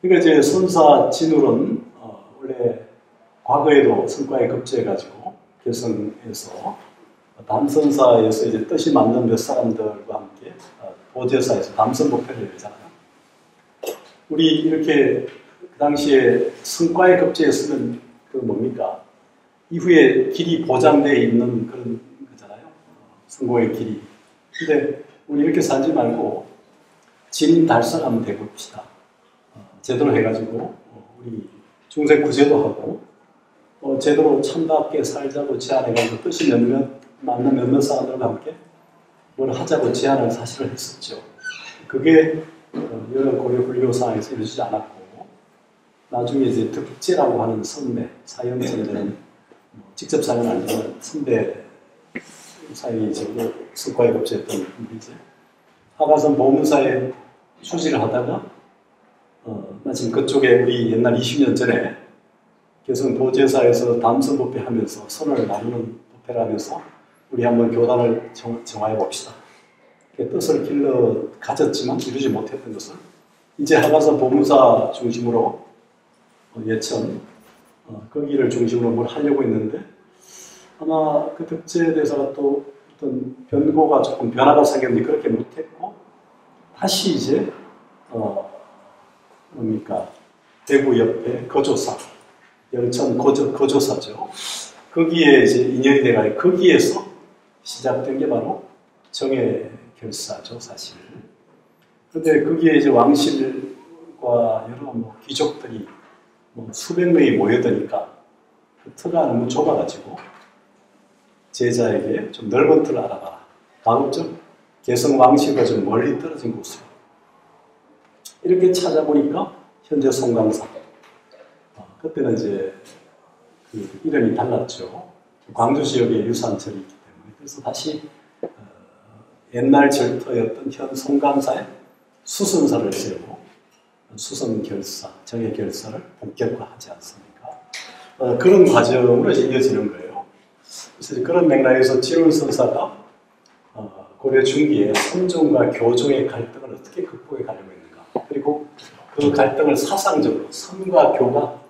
그러니까 이제 선사 진울은 원래 과거에도 성과에 급제해가지고 결성해서 담선사에서 이제 뜻이 맞는 몇 사람들과 함께 보제사에서 담선법회를 열잖아요. 우리 이렇게 그 당시에 성과에 급제했으면 그 뭡니까? 이후에 길이 보장되어 있는 그런 거잖아요. 성공의 길이. 근데 우리 이렇게 살지 말고 진달사람 되봅시다. 제대로 해가지고 우리 중세 구제도 하고 제대로 참답게 살자고 제안해가지고 뜻이 맞는 몇몇 사람들과 함께 뭘 하자고 제안을 사실을 했었죠. 그게 여러 고려 불교사에서 이루어지지 않았고 나중에 이제 득제라고 하는 선배, 사형선배는 직접 사연 알지만 선배 사연이 저도 성과에 급제했던 분이죠. 하가선 보문사에 수지를 하다가 마침 그쪽에 우리 옛날 20년 전에 개성 보제사에서 담선법회 하면서 선을 나누는 법회를 하면서 우리 한번 교단을 정화해 봅시다. 뜻을 길러 가졌지만 이루지 못했던 것을 이제 하가선 보문사 중심으로 예천 거기를 중심으로 뭘 하려고 했는데 아마 그 득제 대사가 또 어떤 변고가 조금 변화가 생겼는데 그렇게 못했고 다시 이제 뭡니까 대구 옆에 거조사 열천 거조사죠. 거기에 이제 인연이 돼가 거기에서 시작된 게 바로 정예결사죠 사실. 그런데 거기에 이제 왕실과 여러 귀족들이 수백 명이 모여드니까 그 터가 너무 좁아가지고 제자에게 좀 넓은 틀을 알아봐라. 가급적 개성 왕실과 좀 멀리 떨어진 곳으로 이렇게 찾아보니까 현재 송강사. 그때는 이제 그 이름이 달랐죠. 광주 지역의 유산철이 있기 때문에 그래서 다시 옛날 절터였던 현 송강사에 수선사를 세우고 수선결사, 정예결사를 본격화하지 않습니까? 그런 과정으로 이제 이어지는 거예요. 그래서 그런 맥락에서 진울선사가 고려 중기에 선종과 교종의 갈등을 어떻게 극복해 가려고 했는가. 그리고 그 갈등을 사상적으로 선과 교가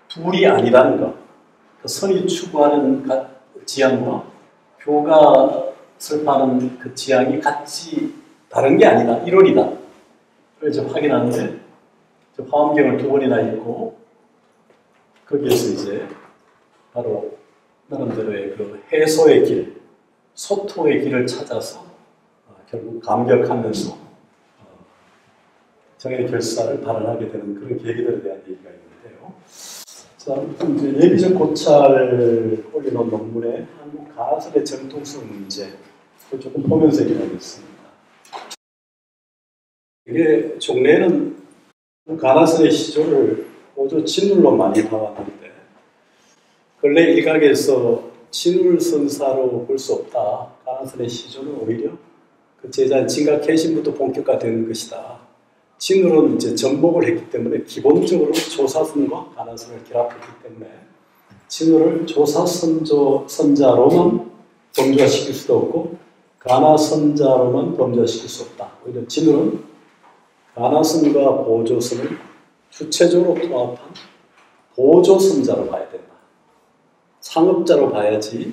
둘이 아니라는 것. 그 선이 추구하는 지향과 교가 설파하는 그 지향이 같이 다른 게 아니다. 이론이다. 그래서 확인하는데 화엄경을 2번이나 읽고 거기에서 이제 바로 나름대로의 그 해소의 길, 소토의 길을 찾아서 결국 감격하면서 정예결사를 발언하게 되는 그런 계기들에 대한 얘기가 있는데요. 자, 이제 예비적 고찰을 올려놓은 논문에 한국 가설의 정통성 문제 그걸 조금 보면서 얘기하겠습니다. 이게 종래는 가나선의 시조를 오조 진울로 많이 봐왔는데 근래 일각에서 진울선사로 볼 수 없다. 가나선의 시조는 오히려 그 제자 진각해신부터 본격화된 것이다. 진울은 이제 전복을 했기 때문에 기본적으로 조사선과 가나선을 결합했기 때문에 진울을 조사선자로만 범주화시킬 수도 없고 가나선자로만 범주화시킬 수 없다. 오히려 진울은 가나선과 보조선을 주체적으로 통합한 보조선자로 봐야 된다. 상업자로 봐야지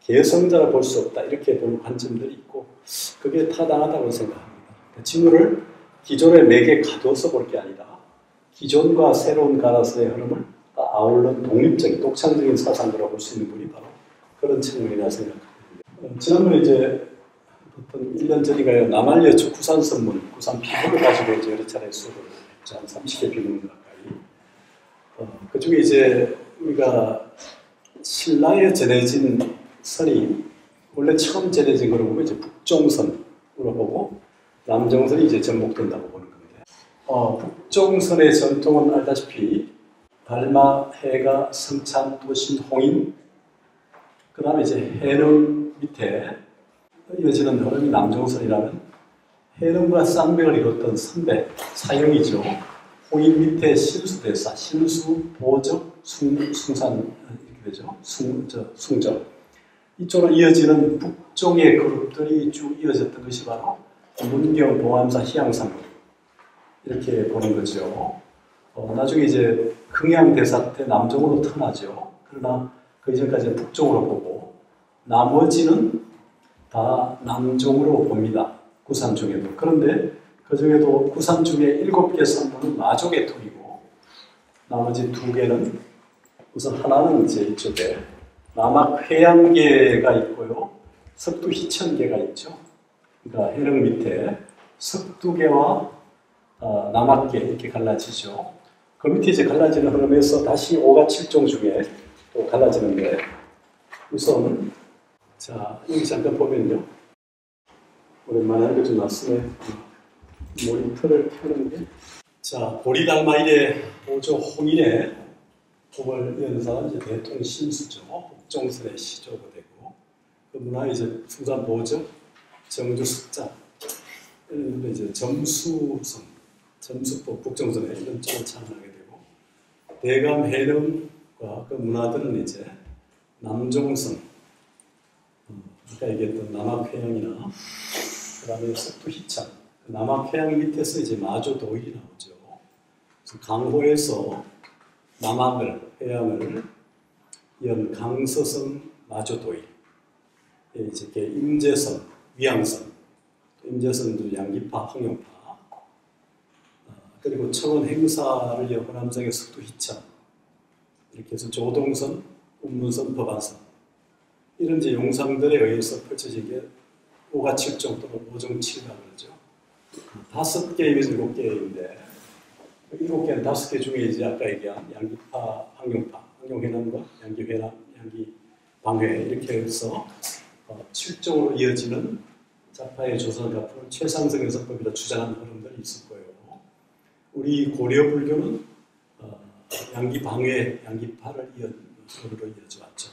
개성자로 볼 수 없다. 이렇게 보는 관점들이 있고 그게 타당하다고 생각합니다. 진울을 기존의 맥에 가둬서 볼 게 아니라 기존과 새로운 가나선의 흐름을 아울러 독립적인 독창적인 사상으로 볼 수 있는 분이 바로 그런 측면이라 생각합니다. 지난번에 이제 어떤 1년 전인가요? 남한여초 구산선문, 구산 비문을 가지고 이제 여러 차례 수업을 했죠. 한 30개 비문 가까이. 그 중에 이제 우리가 신라에 전해진 선이 원래 처음 전해진 거로 보면 이제 북종선으로 보고 남정선이 이제 전복된다고 보는 건데 북종선의 전통은 알다시피 달마, 해가, 성찬, 도신, 홍인 그 다음에 이제 해능 밑에 이어지는 흐름이 남정선이라면 해능과 쌍벽을 이뤘던 선배, 사형이죠. 홍인 밑에 신수대사, 신수, 보적, 숭산 이렇게 되죠. 숭적 이쪽으로 이어지는 북종의 그룹들이 쭉 이어졌던 것이 바로 문경, 봉암사, 희양상 이렇게 보는 거죠. 나중에 이제 흥양대사 때 남쪽으로 터나죠. 그러나 그 이전까지는 북쪽으로 보고 나머지는 다 남쪽으로 봅니다. 구산 중에도. 그런데 그 중에도 구산 중에 7개 산문은 마족의 토이고 나머지 2개는 우선 하나는 이제 이쪽에 남악회양계가 있고요. 석두희천계가 있죠. 그러니까 해릉 밑에 석두계와 남악계 이렇게 갈라지죠. 그 밑에 이제 갈라지는 흐름에서 다시 5가 7종 중에 또 갈라지는데 우선 자 여기 잠깐 보면요. 오랜만에 하는 거좀 낯서네. 모니터를 켜는 게. 자, 보리달마일의 보조 홍인의 법을 이은 사람 이제 대통 신수죠. 북종선의 시조가 되고 그 문화 이제 풍산 보조 정주 숙자 이런 이제 점수선 점수법 북종선에 이런 쪽을 창안하게 되고 대감 해령과 그 문화들은 이제 남종선 아까 얘기했던 남악회양이나 그 다음에 석두희창 남악회양 밑에서 이제 마조도일이 나오죠. 그래서 강호에서 남악을 회양을 연 강서선 마조도일 이제 임재선 위양선 임재선도 양기파 황룡파 그리고 청원 행사를 연 호남성의 석두희창 이렇게 해서 조동선 운문선 법안선 이런 이제 용상들에 의해서 펼쳐진 게 5가 7종 또는 5종 7가 그러죠. 5개이면서 7개인데 7개는 5개 중에 이제 아까 얘기한 양기파, 황룡파, 황룡회남과 양기회남, 양기방회 이렇게 해서 7종으로 이어지는 자파의 조선 가풍을 최상승 해석법이라 주장하는 흐름들이 있을 거예요. 우리 고려 불교는 양기방회, 양기파를 흐름으로 이어져 왔죠.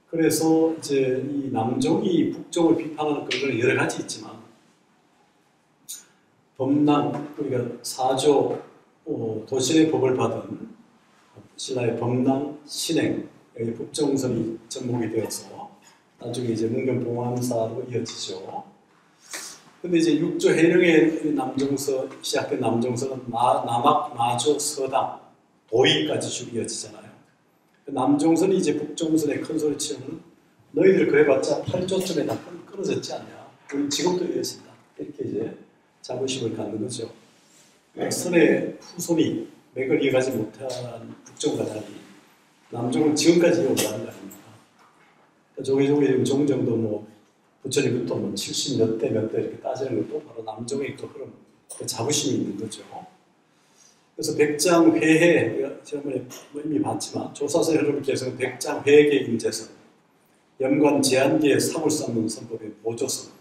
그래서 이제 이 남종이 북종을 비판하는 근거는 여러 가지 있지만 범랑 우리가 사조 도신의 법을 받은 신라의 범랑 신행 여기 북종선이 접목이 되어서 나중에 이제 문경봉암사로 이어지죠. 근데 이제 육조 해령의 남종서 시작된 남종서는 남악 마조 서당 도의까지 쭉 이어지잖아요. 남종선이 이제 북종선에 큰 소리 치면 너희들 그래봤자 8조쯤에 다 끊어졌지 않냐. 우리 지금도 이어진다. 이렇게 이제 자부심을 갖는 거죠. 선의 후손이 맥을 이어가지 못한 북종과 달리 남종은 지금까지 이어온다는 거 아닙니까? 조계종의 종정도 뭐 부처님부터 뭐 70몇 대 몇 대 이렇게 따지는 것도 바로 남종의 그 흐름, 그 자부심이 있는 거죠. 그래서 백장회해, 지난번에 이미 봤지만 조사서의 흐름을 계속한 백장회계 임재선, 연관 제한계의 사물상문 선법의 보조선,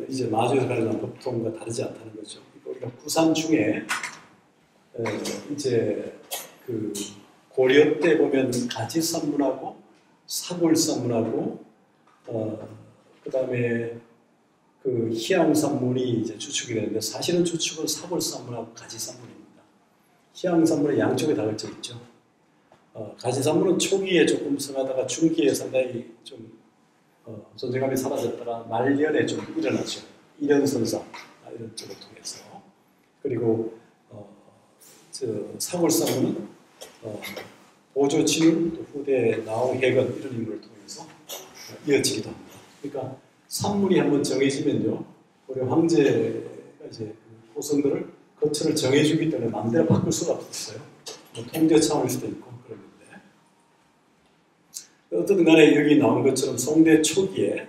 이제 마주에서 가르치는 법통과 다르지 않다는 거죠. 우리가 구산 중에 이제 그 고려 때 보면 가지선문하고 사골선문하고 그 다음에 그 희양산문이 이제 주축이 되는데 사실은 주축은 사골산문하고 가지산문입니다. 희양산문은 양쪽에 다 걸쳐 있죠. 가지산문은 초기에 조금 성하다가 중기에 상당히 좀 존재감이 사라졌다가 말년에 좀 일어나죠. 일연선사 이런 쪽을 통해서 그리고 사골산문은 보조치는 또 후대 나우해건 이런 인물을 통해서 이어지기도 합니다. 그러니까 산문이 한번 정해지면요, 우리 황제가 이제 호성들을 거처를 정해주기 때문에 마음대로 바꿀 수가 없었어요. 뭐 통제 차원일 수도 있고 그러는데 어쨌든 간에 여기 나온 것처럼 송대 초기에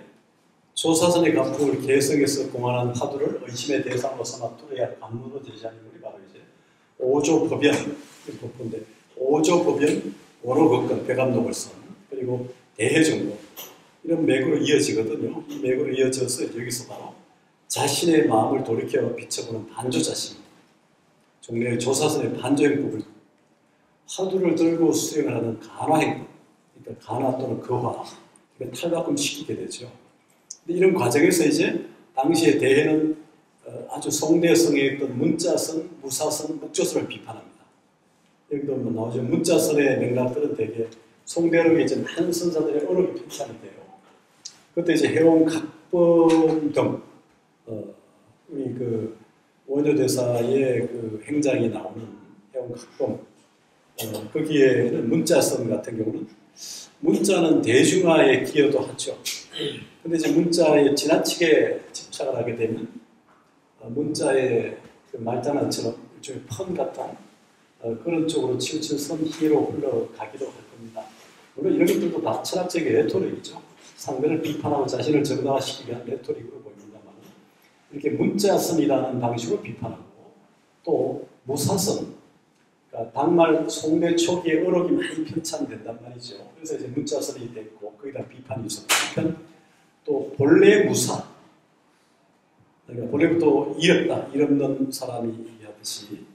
조사선의 가풍을 개성해서 공안한 화두를 의심의 대상으로 삼아 뚫어야 관문으로 제시한 인물이 바로 이제 오조법연 법본데 오조법연 원호극권 백암록을선 그리고 대해정보 이런 맥으로 이어지거든요. 이 맥으로 이어져서 여기서 바로 자신의 마음을 돌이켜 비춰보는 반조자심, 종래의 조사선의 반조행법을 화두를 들고 수행을 하는 간화행법, 그러니까 간화 또는 거화, 탈바꿈 시키게 되죠. 근데 이런 과정에서 이제 당시의 대해는 아주 송대성에 있던 문자선, 무사선, 묵조선을 비판합니다. 여기도 뭐 나오죠. 문자선의 맥락들은 되게 송대록에 이제 많은 선사들의 어록이 편찬이 돼요. 그때 이제 해온 각본 등 우리 그 원효대사의 그 행장이 나오는 해운각봉, 거기에는 문자선 같은 경우는 문자는 대중화에 기여도 하죠. 근데 이제 문자에 지나치게 집착을 하게 되면 문자의 그 말장난처럼 일종의 펀 같은 그런 쪽으로 치우친 선희로 흘러가기도 할 겁니다. 물론 이런 것들도 다 철학적인 레토릭이죠. 상대를 비판하고 자신을 정당화시키기 위한 레토릭으로 보입니다만 이렇게 문자선이라는 방식으로 비판하고 또 무사선, 그러니까 당말 송대 초기에 어록이 많이 편찬된단 말이죠. 그래서 이제 문자선이 됐고 거기다 비판이 있었고 한편 또 본래 무사, 그러니까 본래부터 일없다, 일 없는 사람이 얘기하듯이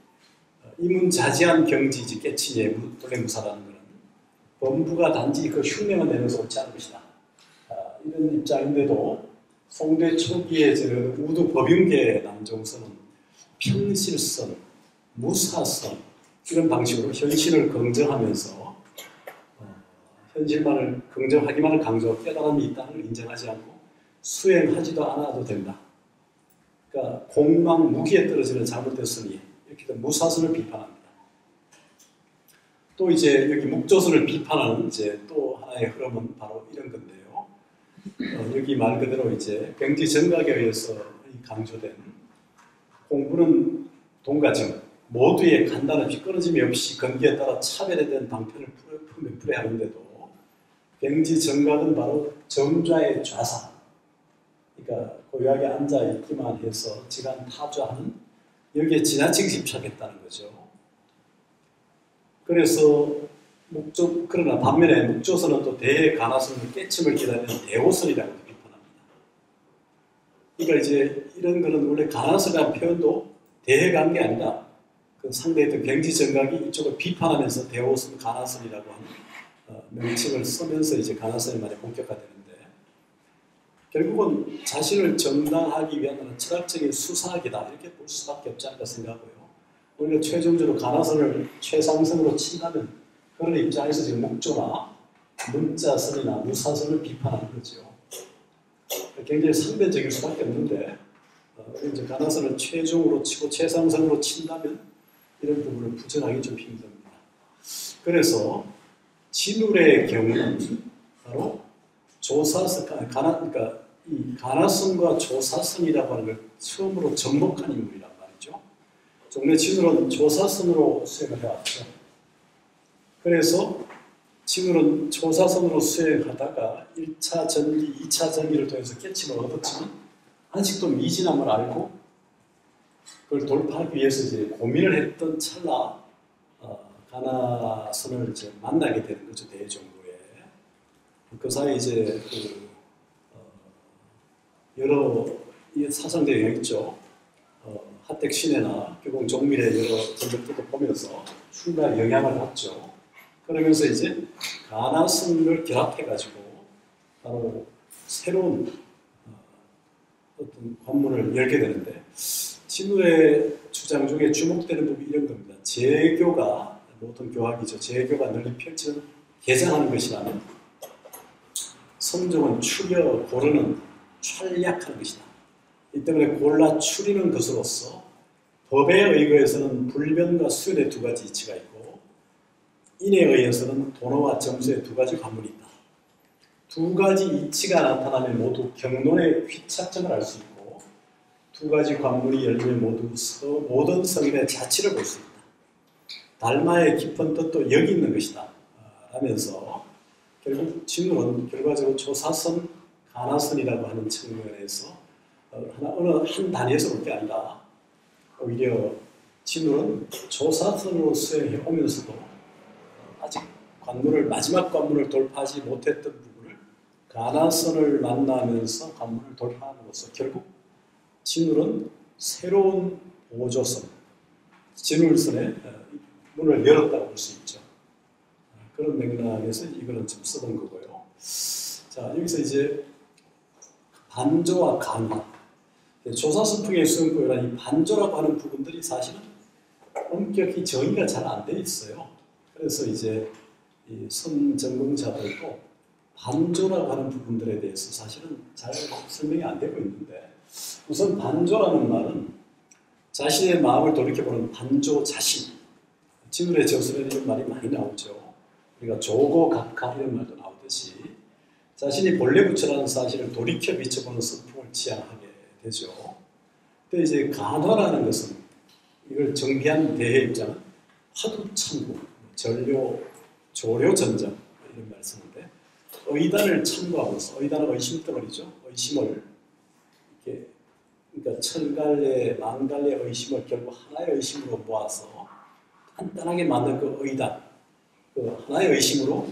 이문자지한 경지지 깨치니 본래 무사라는 것은 범부가 단지 그 흉내만 내면서 옳지 않은 것이다. 이런 입장인데도 송대 초기에 우두 법윤계 남종선은 평실선, 무사선 이런 방식으로 현실을 긍정하면서 현실만을 긍정하기만을 강조하고 깨달음이 있다는 걸 인정하지 않고 수행하지도 않아도 된다. 그러니까 공망 무기에 떨어지는 잘못됐으니 이렇게 무사선을 비판합니다. 또 이제 여기 묵조선을 비판하는 이제 또 하나의 흐름은 바로 이런 건데요. 여기 말 그대로 이제 병지 정각에 의해서 강조된 공부는 동가정 모두의 간단 없이 끊어짐이 없이 건기에 따라 차별에 대한 방편을 풀어하는데도 병지 정각은 바로 정좌의 좌사, 그러니까 고요하게 앉아있기만 해서 지간 타좌하는 여기에 지나치게 집착했다는 거죠. 그래서 그러나 반면에 묵조선은 또 대해 가나선을 깨침을 기다리는 대호선이라고 비판합니다. 그러니까 이제 이런 거는 원래 가나선이라는 표현도 대해가 한 게 아니라 그 상대의 병지 정각이 이쪽을 비판하면서 대호선, 가나선이라고 하는 명칭을 쓰면서 이제 가나선의 말이 본격화되는데 결국은 자신을 정당하기 위한 철학적인 수사학이다 이렇게 볼 수밖에 없지 않을까 생각하고요. 오히려 최종적으로 가나선을 최상승으로 친다면 그런 입장에서 지금 묵조나 문자선이나 무사선을 비판하는 거죠. 굉장히 상대적일 수밖에 없는데 이제 가나선을 최종으로 치고 최상승으로 친다면 이런 부분을 부정하기 좀 힘듭니다. 그래서 진울의 경우는 바로 조사선, 그러니까 이 가나선과 조사선이라고 하는 걸 처음으로 접목한 인물이란 말이죠. 종래 진울은 조사선으로 수행을 해왔죠. 그래서 진울은 조사선으로 수행하다가 1차 전기, 2차 전기를 통해서 깨침을 얻었지만 아직도 미진함을 알고 그걸 돌파하기 위해서 이제 고민을 했던 찰나 가나선을 이제 만나게 되는 거죠. 대종도에. 그 사이에 이제 여러 사상적 영향이 있죠. 하택 신해나 교공 종밀의 여러 전적들도 보면서 충분한 영향을 받죠. 그러면서 이제 가나선을 결합해가지고 바로 새로운 어떤 관문을 열게 되는데 진우의 주장 중에 주목되는 부분이 이런 겁니다. 재교가 모든 교학이죠. 재교가 널리 펼치는 개장하는 것이라면 성종은 추려 고르는 촬약하는 것이다. 이 때문에 골라 추리는 것으로서 법에 의거해서는 불변과 수연의 두 가지 이치가 있고 인에 의해서는 도노와 점수의 두 가지 관문이 있다. 두 가지 이치가 나타나면 모두 경론의 휘착점을 알 수 있고 두 가지 관문이 열리면 모든 성인의 자치를 볼 수 있다. 달마의 깊은 뜻도 여기 있는 것이다. 라면서 결국 진우는 결과적으로 조사선, 가나선이라고 하는 측면에서 어느 한 단위에서 볼 게 아니라 오히려 진우는 조사선으로 수행해 오면서도 아직 마지막 관문을 돌파하지 못했던 부분을 가나선을 만나면서 관문을 돌파함으로써 결국 진울은 새로운 보조선, 진울선의 문을 열었다고 볼 수 있죠. 그런 맥락에서 이거는 좀 써본 거고요. 자, 여기서 이제 반조와 간화. 조사선풍의 수행법이라는 이 반조라고 하는 부분들이 사실은 엄격히 정의가 잘 안 돼 있어요. 그래서 이제 이 선전공자들도 반조라고 하는 부분들에 대해서 사실은 잘 설명이 안 되고 있는데 우선 반조라는 말은 자신의 마음을 돌이켜보는 반조 자신. 진울의 저술에 이런 말이 많이 나오죠. 우리가 조고각하 이런 말도 나오듯이 자신이 본래 부처라는 사실을 돌이켜 비춰보는 성품을 지향하게 되죠. 근데 이제 간화라는 것은 이걸 정비한 대해 입장은 화두참고, 전료, 조료전정 이런 말을 쓰는데 의단을 참고하면서 의단은 의심덩어리죠. 의심을 이렇게 그러니까 천갈래, 만갈래 의심을 결국 하나의 의심으로 모아서 간단하게 만든 그 의단, 그 하나의 의심으로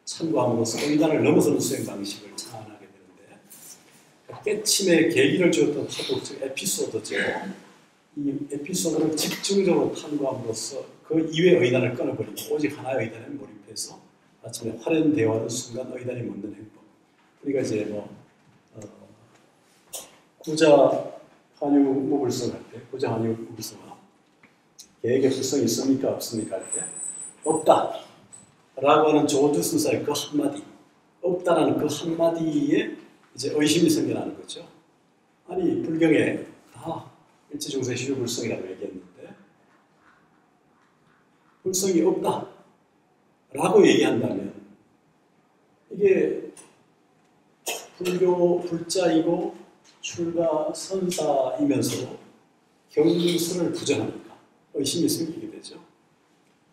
참고함으로써 의단을 넘어서는 수행 방식을 창안하게 되는데 깨침의 계기를 주었던 화두, 즉 에피소드죠. 이 에피소드를 집중적으로 탐구함으로써 그 이외의 의단을 끊어버리고 오직 하나의 의단에 몰입해서 마침내 활연대화하는 순간 의단이 묻는 행법. 우리가 이제 구자 환유무불성 할 때, 구자 환유무불성은 계획의 불성이 있습니까? 없습니까? 할 때, 없다. 라고 하는 조주순사의 그 한마디, 없다라는 그 한마디에 이제 의심이 생겨나는 거죠. 아니, 불경에 다 일체중생 시주불성이라고 얘기했는데, 불성이 없다. 라고 얘기한다면, 이게 불교 불자이고 출가 선사이면서도 경술을 부정하니까 의심이 생기게 되죠.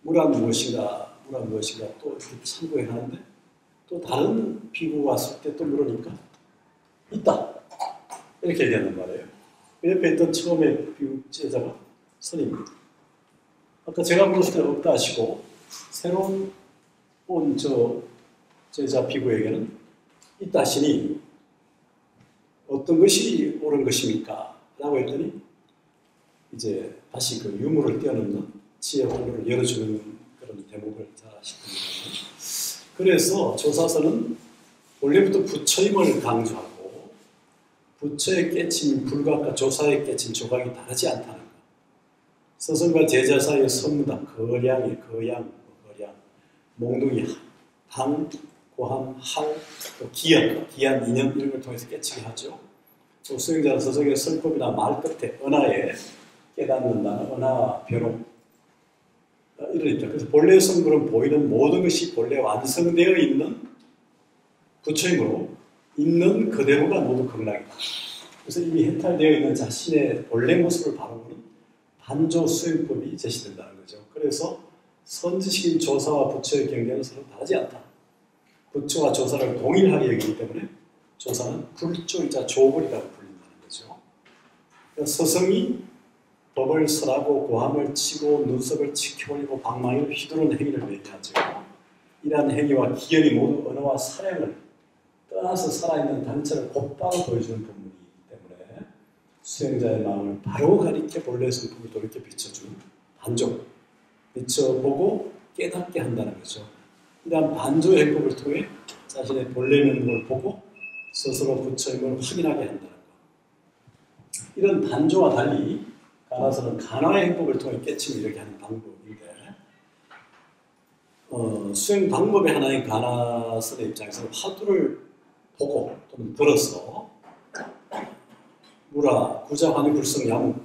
무란 무엇인가 또 이렇게 참고해 하는데 또 다른 비구가 왔을 때 또 물으니까 있다. 이렇게 얘기하는 말이에요. 그 옆에 있던 처음에 비구 제자가 스님. 아까 제가 물었을 때 없다 하시고 새로운 온 저 제자 비구에게는 있다 하시니 어떤 것이 옳은 것입니까? 라고 했더니 이제 다시 그 유무를 뛰어넘는 지혜 활로를 열어주는 그런 대목을 잘 아시거든요. 그래서 조사서는 원래부터 부처임을 강조하고 부처의 깨침 불각과 조사의 깨침 조각이 다르지 않다는 것. 스승과 제자 사이의 선무당, 거량이 거양, 몽둥이, 당, 고함, 할, 또 기한, 인연 이런 걸 통해서 깨치게 하죠. 또 수행자는 스승의 설법이나 말 끝에 언하에 깨닫는다는 언하 변호 이런 입장. 그래서 본래 성불은 보이는 모든 것이 본래 완성되어 있는 부처이므로 있는 그대로가 모두 극락이다. 그래서 이미 해탈되어 있는 자신의 본래 모습을 바라보는 반조 수행법이 제시된다는 거죠. 그래서 선지식인 조사와 부처의 경계는 서로 다르지 않다. 부처와 조사를 동일하게 여기기 때문에 조사는 불조이자 조불이라고 불린다는 거죠. 그러니까 스승이 법을 설하고 고함을 치고 눈썹을 지켜올리고 방망이를 휘두르는 행위를 얘기하죠. 이러한 행위와 기연이 모두 언어와 사량을 떠나서 살아있는 단체를 곧바로 보여주는 본문이기 때문에 수행자의 마음을 바로 가리켜 본래 성품을 돌이켜 비춰주는 반조, 비춰보고 깨닫게 한다는 거죠. 이러한 반조의 행법을 통해 자신의 본래 면목을 보고 스스로 부처임을 확인하게 한다는 것. 이런 반조와 달리 가나서는 간화의 행법을 통해 깨침을 이렇게 하는 방법인데 수행 방법의 하나인 가나선의 입장에서는 화두를 보고 또는 들어서 무라, 구자, 환유, 불성, 야무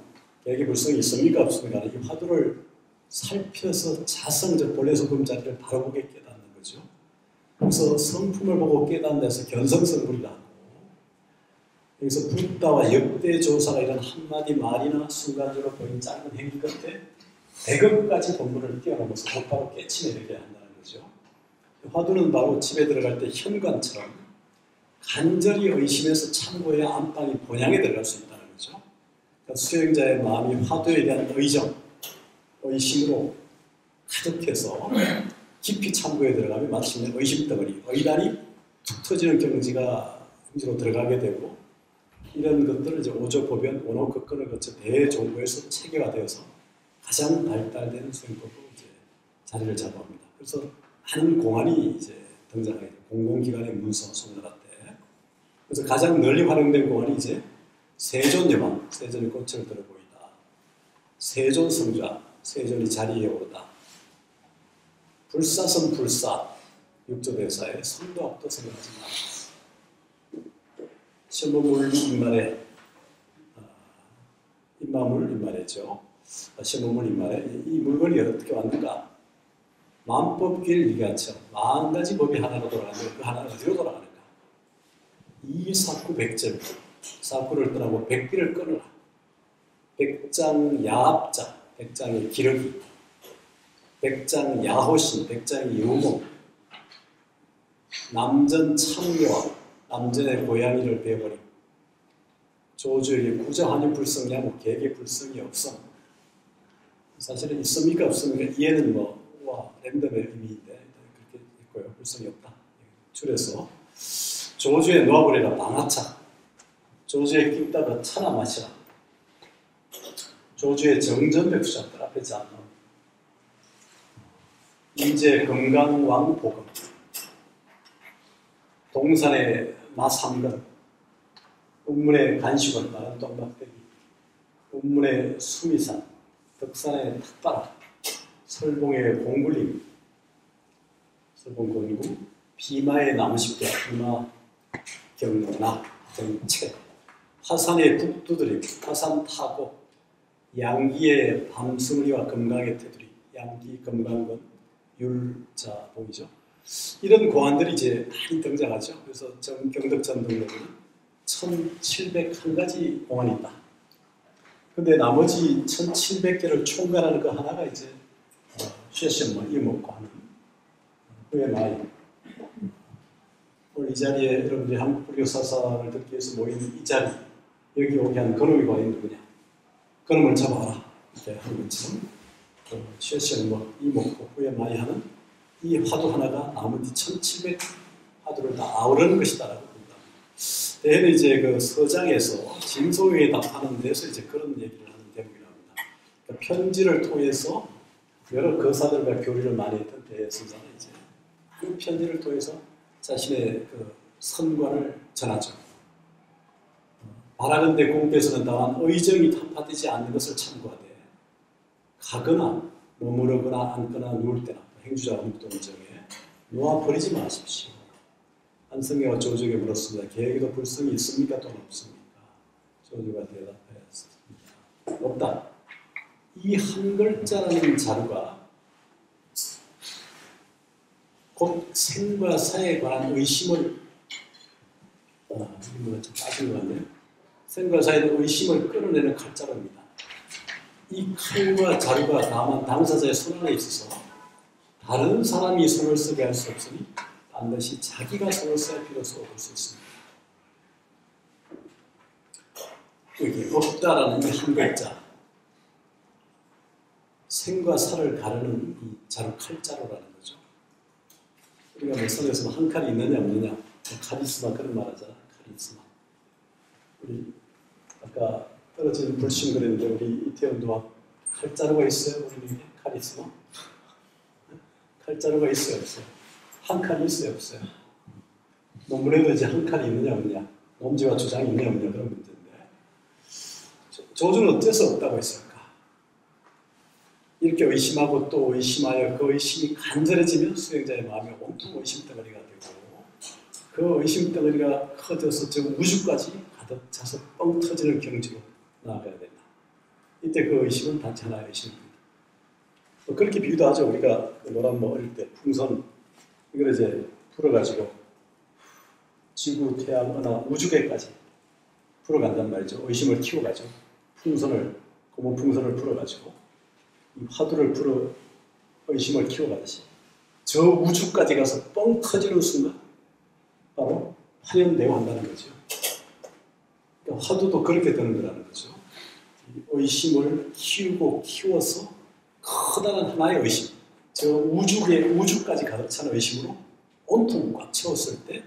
계획의 불성이 있습니까? 없습니까? 이 화두를 살펴서 자성적 본래 성품 자리를 바로 보게 깨닫는 거죠. 그래서 성품을 보고 깨닫는 데서 견성성불이라고 여기서 붓다와 역대조사가 이런 한마디 말이나 순간적으로 보인 짧은 행위 끝에 대급까지 본문을 뛰어넘어서 곧바로 깨치내게 한다는 거죠. 화두는 바로 집에 들어갈 때 현관처럼 간절히 의심해서 참고해야 안방이 본향에 들어갈 수 있다는 거죠. 그러니까 수행자의 마음이 화두에 대한 의정, 의심으로 가득해서 깊이 참고에 들어가면 마침내 의심덩어리, 의단이 툭 터지는 경지로 들어가게 되고 이런 것들을 이제 오조보변, 원호극근을 거쳐 대종보에서 체계화되어서 가장 발달된 수행법으로 이제 자리를 잡아옵니다. 그래서 많은 공안이 이제 등장하게 돼요. 공공기관의 문서, 송나라 때. 그래서 가장 널리 활용된 공안이 이제 세존여망, 세존이 꽃을 들어 보이다. 세존성좌, 세존이 자리에 오르다. 불사선 불사, 육조대사의 성도학도 생각하지 마. 천부물리 인말에 입마물입말이죠. 신문물 입말에 이 물건이 어떻게 왔는가? 만법길 이가처 40가지 법이 하나로 돌아가는데 그 하나는 어디로 돌아가는가? 이사구 백절 사구를 떠나고 백기를 끊어라. 백장 야합자 백장의 기러기 백장 야호신 백장의 유목 남전 참여와 남전의 고양이를 베어버림 조주에게 구자하니 불성냐고 개개 불성이 없음. 사실은 있습니까 없습니까? 이해는 랜덤의 의미인데 그렇게 있고요. 불성이 없다. 줄여서 조주에 놓아버리라 방아차 조주에 끼다가 차나 마시라. 조주에 정전백수자들 앞에 자 인제 건강왕 복음 동산의 마삼근 운문의 간식원 말한 똥박대기 운문의 수미산 덕산의 탁바라 설봉의 공굴림 설봉공구 비마의 나무십자 비마 경나 정체 화산의 북두드림 화산 타고 양기의 밤승리와 금강의 테두리 양기 금강은 율자봉이죠. 이런 고안들이 이제 많이 등장하죠. 그래서 경덕전 등록에는 1701가지 공안이 있다. 근데 나머지 1700개를 총괄하는 거 하나가 이제 쉐션뭐 이목고 하는 후에 많이 오늘 이 자리에 여러분들이 한국 불교 사상을 듣기 위해서 모인 이 자리 여기 오게 한 그놈이 과연 누구냐? 그놈을 잡아라 이렇게 하는 것처럼 쉐션뭐 이목고 후에 많이 하는 이 화두 하나가 나머지 1700 화두를 다 아우르는 것이다라고 봅니다. 대개는 이제 그 서장에서 진소에 답하는 데서 이제 그런 얘기를 하는 대목이라고 합니다. 그러니까 편지를 통해서 여러 거사들과 교류를 많이 했던 대선사는 이제 그 편지를 통해서 자신의 그 선관을 전하죠. 바라건대 공께서는 다만 의정이 타파되지 않는 것을 참고하되 가거나 머무르거나 앉거나 누울 때나 행주자 묵동정에 놓아버리지 마십시오. 한성애와 조주에게 물었습니다. 계획에도 불성이 있습니까? 또는 없습니까? 조주가 대답하였습니다. 없다. 이 한 글자라는 자료가 곧 생과 사에 관한 의심을 이거는 좀 빠진 것 같네요. 생과 사에 대한 의심을 끌어내는 칼자루입니다. 이 칼과 자루가 다만 당사자의 손 안에 있어서 다른 사람이 손을 쓰게 할 수 없으니 반드시 자기가 손을 써야 비로소 볼 수 있습니다. 여기 없다라는 이 한 글자 생과 사를 가르는 이 자루 칼자루라는 거죠. 우리가 뭐 손에서 한 칼이 있느냐 없느냐 카리스마 그런 말 하잖아. 카리스마. 우리 아까 떨어지는 불신 그랬는데 우리 이태원도 칼자루가 있어요? 우리 카리스마? 칼자루가 있어요? 없어요? 한 칼이 있어요? 없어요? 논문에도 이제 한 칼이 있느냐 없느냐 논지와 주장이 있느냐 없느냐 그런 문제인데 조주는 어째서 없다고 했을까? 이렇게 의심하고 또 의심하여 그 의심이 간절해지면 수행자의 마음이 온통 의심덩어리가 되고 그 의심덩어리가 커져서 저 우주까지 가득 차서 뻥 터지는 경지로 나아가야 된다. 이때 그 의심은 단지 하나의 의심입니다. 그렇게 비유도 하죠. 우리가 노란 뭐 어릴 때 풍선 이걸 이제 풀어가지고 지구, 태양, 은하, 우주계까지 풀어간단 말이죠. 의심을 키워가죠. 풍선을 고무 풍선을 풀어가지고 이 화두를 풀어 의심을 키워가듯이 저 우주까지 가서 뻥 터지는 순간 바로 화연대화한다는 거죠. 그러니까 화두도 그렇게 되는 거라는 거죠. 의심을 키우고 키워서 커다란 하나의 의심, 저 우주까지 가득 찬 의심으로 온통 꽉 채웠을 때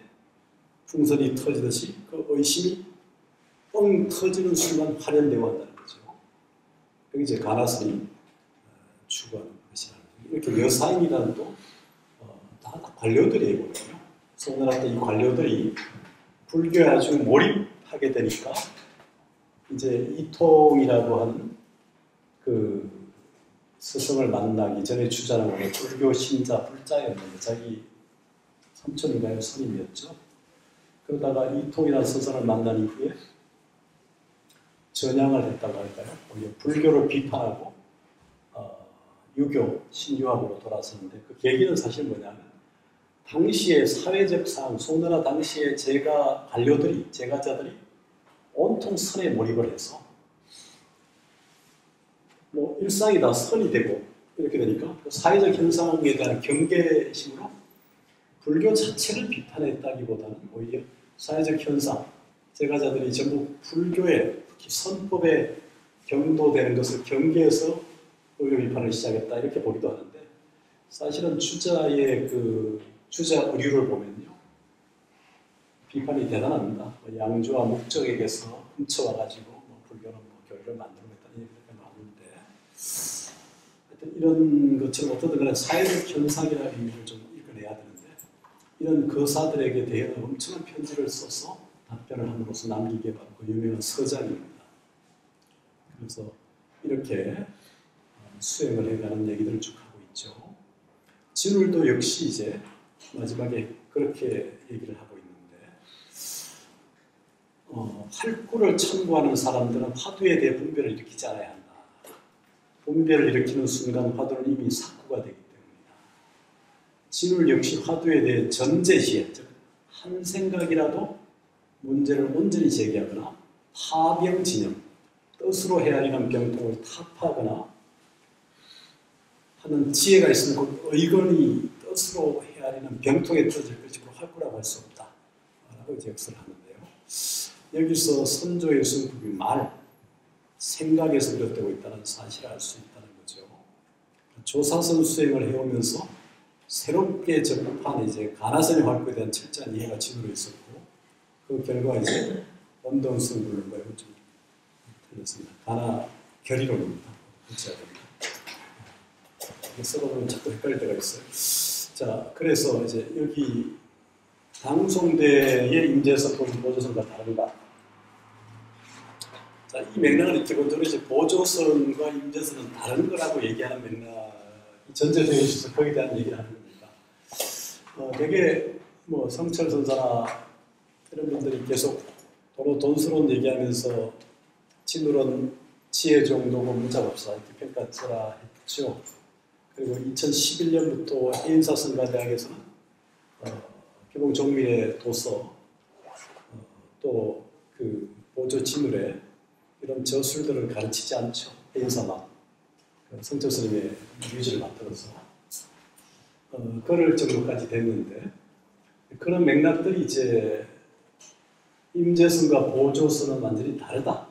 풍선이 터지듯이 그 의심이 뻥 터지는 순간 화련대화한다는 거죠. 여기 이제 가나스니 추구하는 것이라는 거죠. 이렇게 여사인이라는 또 다 관료들이거든요. 송나라 때 이 관료들이 불교에 아주 몰입하게 되니까 이제 이통이라고 하는 그 스승을 만나기 전에 주장하는 불교 신자 불자였는데 자기 삼촌인가요? 스님이었죠. 그러다가 이통이라는 스승을 만난 이후에 전향을 했다고 할까요? 오히려 불교를 비판하고 유교, 신유학으로 돌아섰는데 그 계기는 사실 뭐냐면 당시의 사회적 상황, 송나라 당시의 관료들이, 제가자들이 온통 선에 몰입을 해서 뭐 일상이 다 선이 되고 이렇게 되니까 그 사회적 현상에 대한 경계심으로 불교 자체를 비판했다기보다는 오히려 사회적 현상, 제가자들이 전부 불교에 특히 선법에 경도되는 것을 경계해서 불교 비판을 시작했다 이렇게 보기도 하는데 사실은 주자의 주자 의류를 보면요 비판이 대단합니다. 양주와 목적에게서 훔쳐와가지고 불교는 교리를 만들고 있다는 얘기가 나오는데 하여튼 이런 것처럼 어떻든 간에 사회적 현상이라는 의미를 좀 읽어내야 되는데 이런 거사들에게 대해서 엄청난 편지를 써서 답변을 함으로써 남기게 바로 그 유명한 서장입니다. 그래서 이렇게 수행을 해가는 얘기들을 쭉 하고 있죠. 진울도 역시 이제 마지막에 그렇게 얘기를 하고 있는데 활구를 참고하는 사람들은 화두에 대해 분별을 일으키지 않아야 한다. 분별을 일으키는 순간 화두는 이미 삭구가 되기 때문이다. 진울 역시 화두에 대해 전제시에, 즉 한 생각이라도 문제를 온전히 제기하거나 파병진영, 뜻으로 헤아리는 병통을 타파하거나 하는 지혜가 있으면 그 의건이 뜻으로 헤아리는 병통에 떨어질 것이므로 활구라고 할 수 없다. 라고 이제 역설을 하는데요. 여기서 선조의 승법이 생각에서 비롯되고 있다는 사실을 알 수 있다는 거죠. 조사선 수행을 해오면서 새롭게 접한 이제 가나선의 활구에 대한 철저한 이해가 진으로 있었고 그 결과 이제 원동승불론과 이건 좀 틀렸습니다. 가나 결의론입니다. 그렇지 않습니까? 써보면 자꾸 헷갈릴 때가 있어요. 자, 그래서 이제 여기 당송대의 임재서법은 보조선과 다른가? 자, 이 맥락을 기본적으로 이제 보조선과 임재선은 다른 거라고 얘기하는 맥락이 전제되어 있어서 거기에 대한 얘기를 하는 겁니다. 되게 뭐 성철 선사나 이런 분들이 계속 돈스러운 얘기하면서 진울은 지혜 정도고 문자법사 이렇게 평가처라 했죠. 그리고 2011년부터 해인사성가대학에서는 개봉 정밀의 도서 또 그 보조 진울의 이런 저술들을 가르치지 않죠. 해인사만 성철 스님의 유지를 만들어서 그럴 정도까지 됐는데 그런 맥락들이 이제 임재선과 보조선은 완전히 다르다.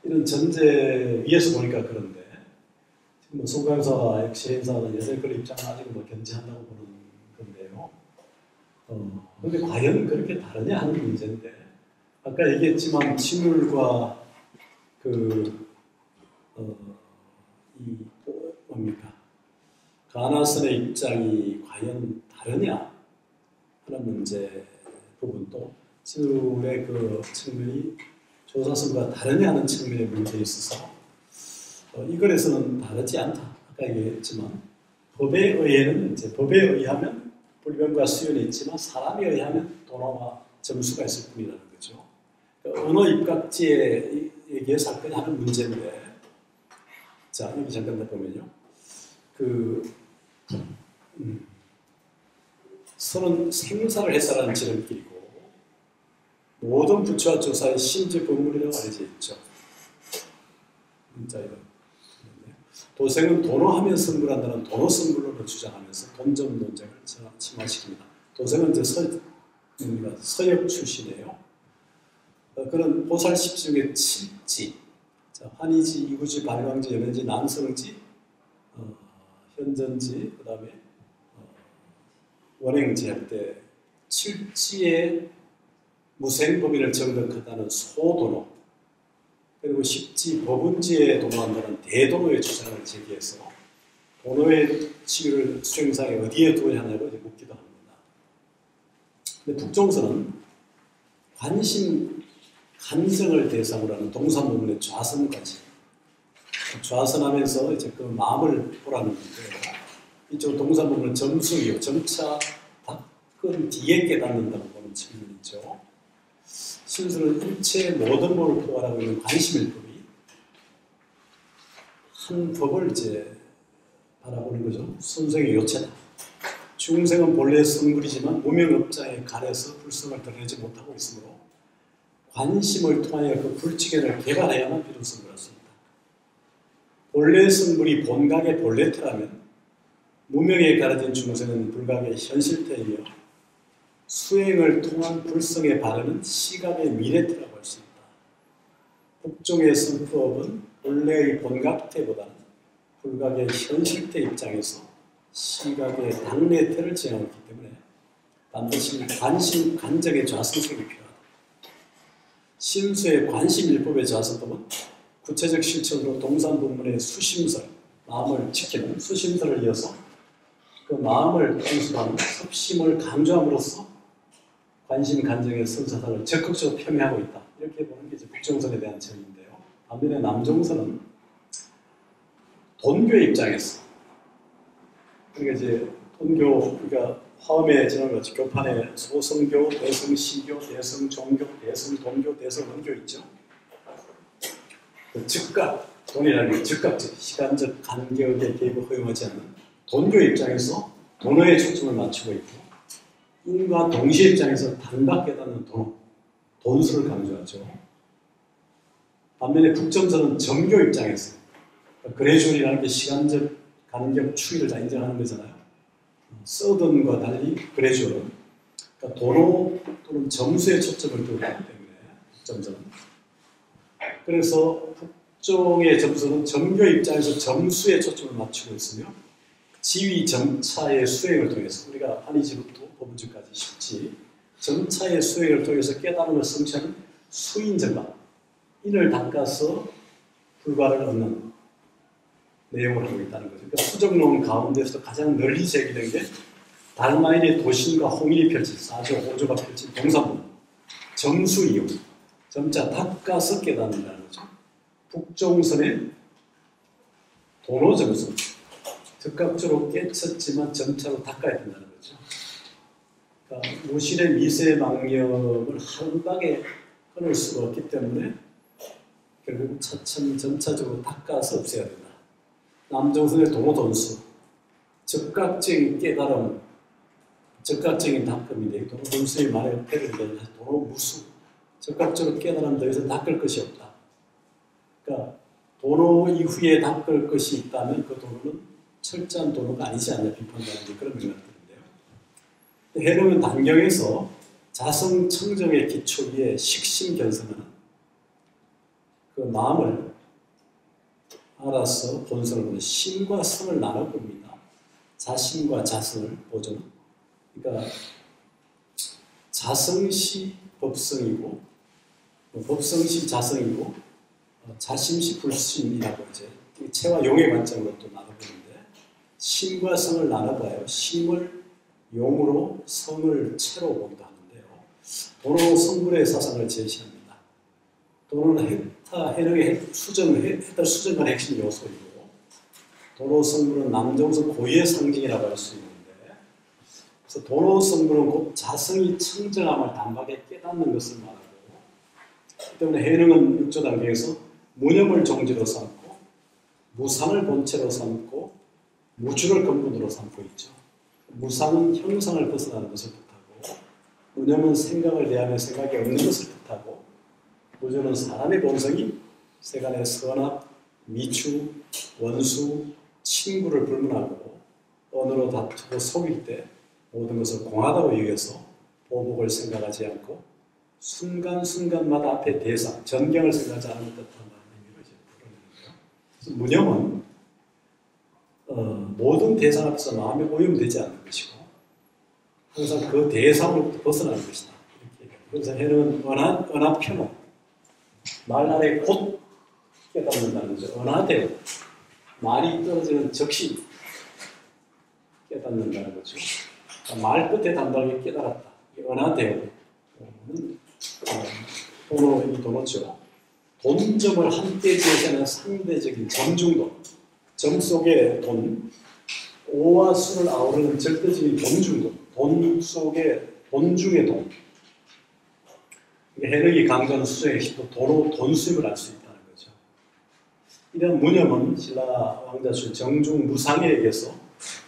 이런 전제 위에서 보니까 그런데 지금 송강사 역시 해인사는 여전히 그런 입장은 아직 견지한다고 보는 건데요. 근데 과연 그렇게 다르냐 하는 문제인데 아까 얘기했지만 진울과 뭡니까? 가나선의 입장이 과연 다르냐 하는 문제 부분도 진울의 그 측면이 조사선과 다르냐 하는 측면의 문제에 있어서 이걸에서는 다르지 않다. 아까 얘기했지만 법에 의해는 이제 법에 의하면 불변과 수연이 있지만 사람에 의하면 도노와 점수가 있을 뿐이라는 거죠. 언어 입각지에 얘기해서 할 거냐 하는 문제인데 자 여기 잠깐 보면요. 선은 생사를 했다라는 지름길이고 모든 부처와 조사의 심지 법문이라고 알려져 있죠. 문자 이거. 도생은 도노하면 선물한다는 도노 선물론을 주장하면서 돈점 논쟁을 침화시킵니다. 도생은 이제 서역 출신이에요. 그런 보살 10지 중에 7지, 환희지, 이구지, 발광지, 연현지, 남성지, 현전지, 그 다음에 원행지 할 때 7지의 무생법인을 정득하다는 소도노, 그리고 10지 법운지에 도노한다는 대도노의 주장을 제기해서 도노의 치유를 수행상에 어디에 두어야 하냐고 이제 묻기도 합니다. 근데 북종서는 관심, 간성을 대상으로 하는 동사무문의 좌선까지 좌선하면서 이제 그 마음을 보라는 건데요. 이쪽 동사무문은 점수이요. 점차 닦은 뒤에 깨닫는다고 보는 측면이죠. 신수는 일체 모든 법을 포괄하고 있는 관심일법이 한 법을 이제 바라보는 거죠. 순생의 요체다. 중생은 본래 성불이지만 무명업장에 가려서 불성을 드러내지 못하고 있으므로 관심을 통하여 그 불치견을 개발해야만 비로소 성불할 수 있다. 본래 성불이 본각의 본래태라면 무명에 가려진 중생은 불각의 현실태이며 수행을 통한 불성의 발현은 시각의 미래태라고 할 수 있다. 북종의 성법은 본래의 본각태보다는 불각의 현실태 입장에서 시각의 당래태를 지향하기 때문에 반드시 관심, 간적의 좌선성이 필요하다. 신수의 관심일법의 좌선법은 구체적 실천으로 동산분문의 수심설, 마음을 지키는 수심설을 이어서 그 마음을 통수하는 섭심을 강조함으로써 관심, 간정의 선사상을 적극적으로 표명하고 있다. 이렇게 보는 게 이제 북종선에 대한 정의인데요. 반면에 남종선은 돈교의 입장에서, 그러니까 이제 돈교, 그러니까 화엄에 지난 같이 교판에 소성교, 대성시교, 대성종교, 대성돈교, 대성원교 있죠. 그 즉각, 돈이라는 게 즉각적, 시간적 간격의 개입을 허용하지 않는 돈교 입장에서 돈어에 초점을 맞추고 있고, 인과 동시 입장에서 단박 깨닫는 돈수를 강조하죠. 반면에 북점선은 정교 입장에서 그레이션이라는 게 시간적 간격 추이를 다 인정하는 거잖아요. 서든과 달리 그레이션은 그러니까 도로 또는 점수에 초점을 두고 있기 때문에 북점선은 그래서 북종의 점수는 정교 입장에서 점수에 초점을 맞추고 있으며 지위 점차의 수행을 통해서 우리가 한의지부터 법문지까지 쉽지 점차의 수행을 통해서 깨달음을 성취하는 수인정각 인을 닦아서 불과를 얻는 내용을 하고 있다는 거죠. 그러니까 수정론 가운데서 가장 널리 제기된 게 달마인의 도신과 홍인이 펼친 사조, 오조가 펼친 동사문 점수 이용 점차 닦아서 깨닫는다는 거죠. 북종선의 도노점수 즉각적으로 깨쳤지만 점차로 닦아야 된다는 거죠. 그러니까 무실의 미세망념을 한 방에 끊을 수가 없기 때문에 결국 차츰 점차적으로 닦아서 없애야 된다. 남종선의 도노돈수 즉각적인 깨달음, 즉각적인 닦음인데 도노돈수의 말에 패를 도노무수 즉각적으로 깨달음 더 이상 닦을 것이 없다. 그러니까 도노 이후에 닦을 것이 있다면 그 도노는 철저한 도노가 아니지 않냐 비판하는 그런 맥락들인데요. 해룡은 단경에서 자성청정의 기초 위에 식심견성하는 그 마음을 알아서 본성을 보는 신과 성을 나눠봅니다. 자신과 자성을 보죠. 그러니까 자성시 법성이고 법성시 자성이고 자심시 불심이라고 이제 체와 용의 관점으로 또 나눠보는데 신과 성을 나눠봐요. 신을 용으로 성을 체로 보기도 하는데요. 도로 성불의 사상을 제시합니다. 도로는 해능의 해탈 수정과 핵심 요소이고 도로 성불은 남종선 고유의 상징이라고 할 수 있는데 그래서 도로 성불은 곧 자성이 청정함을 단박에 깨닫는 것을 말하고 그 때문에 해능은 육조 단계에서 무념을 종지로 삼고 무상을 본체로 삼고 무주를 근본으로 삼고 있죠. 무상은 형상을 벗어나는 것을 뜻하고 무념은 생각을 대하며 생각이 없는 것을 뜻하고 무주는 사람의 본성이 세간의 선악, 미추, 원수, 친구를 불문하고 언어로 다투고 속일 때 모든 것을 공하다고 여겨서 보복을 생각하지 않고 순간순간마다 앞에 대상, 전경을 생각하지 않는 듯한 의미로 이제 풀어내는데요. 그래서 무념은 모든 대상 앞에서 마음이 오염되지 않는 것이고 항상 그 대상으로부터 벗어나는 것이다. 이렇게 그래서 해는 언하편호 말 아래 곧 깨닫는다는 거죠. 언하대오 말이 떨어지는 즉시 깨닫는다는 거죠. 그러니까 말 끝에 단박에 깨달았다. 언하대오는 도노죠. 돈점을 함께 제시하는 상대적인 점중돈 점 속에 돈, 오와 수를 아우르는 절대적인 돈중돈, 돈 속에 돈 중의 돈. 해능이 강조하는 수정의 핵심도 도로 돈수입을 알 수 있다는 거죠. 이런 무념은 신라 왕자 중 정중 무상에 의해서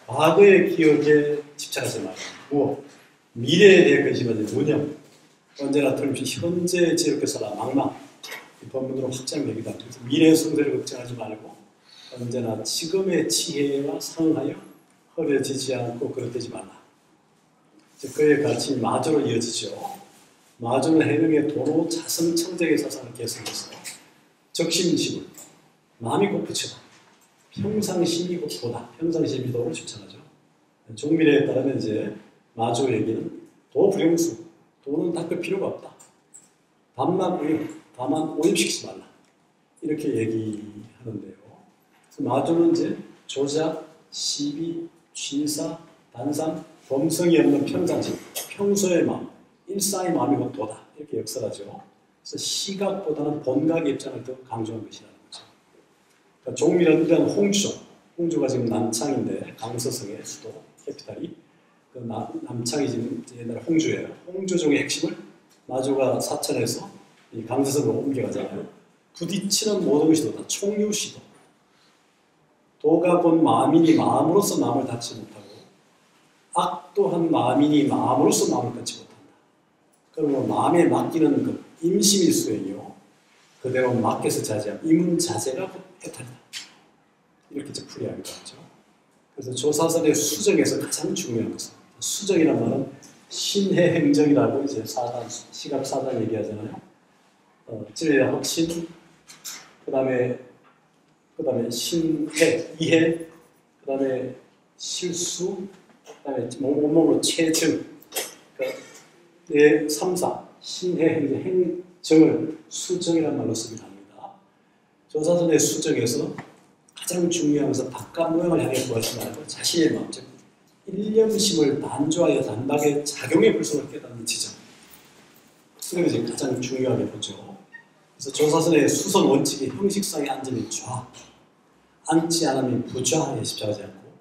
과거의 기억에 집착하지 말고 무엇? 미래에 대해 근심하지 무념. 언제나 틀림없이 현재에 지혜롭게 살아 망망. 이 본문으로 확장되기도 합니다. 그래서 미래의 성세를 걱정하지 말고 언제나 지금의 지혜와 상응하여 허려지지 않고 그릇되지 말라. 그의 가르침이 마조로 이어지죠. 마조는 해능의 도로 자성 청정의 사상을 계승해서 적심심을 마음이 꼭 붙여라. 평상심이 곧 도다. 평상심이 도를 추천하죠. 종밀에 따르면 이제 마조 얘기는 도불용수. 도는 닦을 필요가 없다. 다만 오염시키지 말라. 이렇게 얘기하는데요. 마조는 이제 조작, 시비, 취사, 단상, 범성이 없는 평상심, 평소의 마음, 일상의 마음이 곧 도다. 이렇게 역설하죠. 그래서 시각보다는 본각의 입장을 더 강조한 것이라는 거죠. 그러니까 종밀은 이런 홍주죠. 홍주가 지금 남창인데 강서성의 수도 캐피탈이 그 남창이 지금 옛날에 홍주예요. 홍주종의 핵심을 마조가 사천에서 이 강서성으로 옮겨가잖아요. 부딪히는 모든 것이 도다. 총유시도. 도가 곧 마음이니 마음으로서 마음을 닫지 못하고 악 또한 마음이니 마음으로서 마음을 닫지 못한다. 그러면 마음에 맡기는 그 임심이 수행이요. 그대로 맡겨서 자제함. 이문자제가 곧 해탈이다. 이렇게 이제 풀이하기도 하죠. 그래서 조사설의 수정에서 가장 중요한 것은 수정이란 말은 신해 행정이라고 이제 시각 사단 얘기하잖아요. 진리의 확신, 그 다음에 신해, 이해, 그 다음에 실수, 그 다음에 온몸으로 체증, 그러니까 내 3사, 신해, 행정을 수정이라는 말로 쓰긴 합니다. 조사선의 수정에서 가장 중요한 것은 바깥 모양을 향해 구하지 말고 자신의 마음, 즉 일념심을 단조하여 단박에 작용의 불성을 깨닫는 지점. 그게 이제 가장 중요하게 보죠. 그래서 조사선의 수선 원칙이 형식상의 안전이 좌, 앉지 않으면 부좌에 집착하지 않고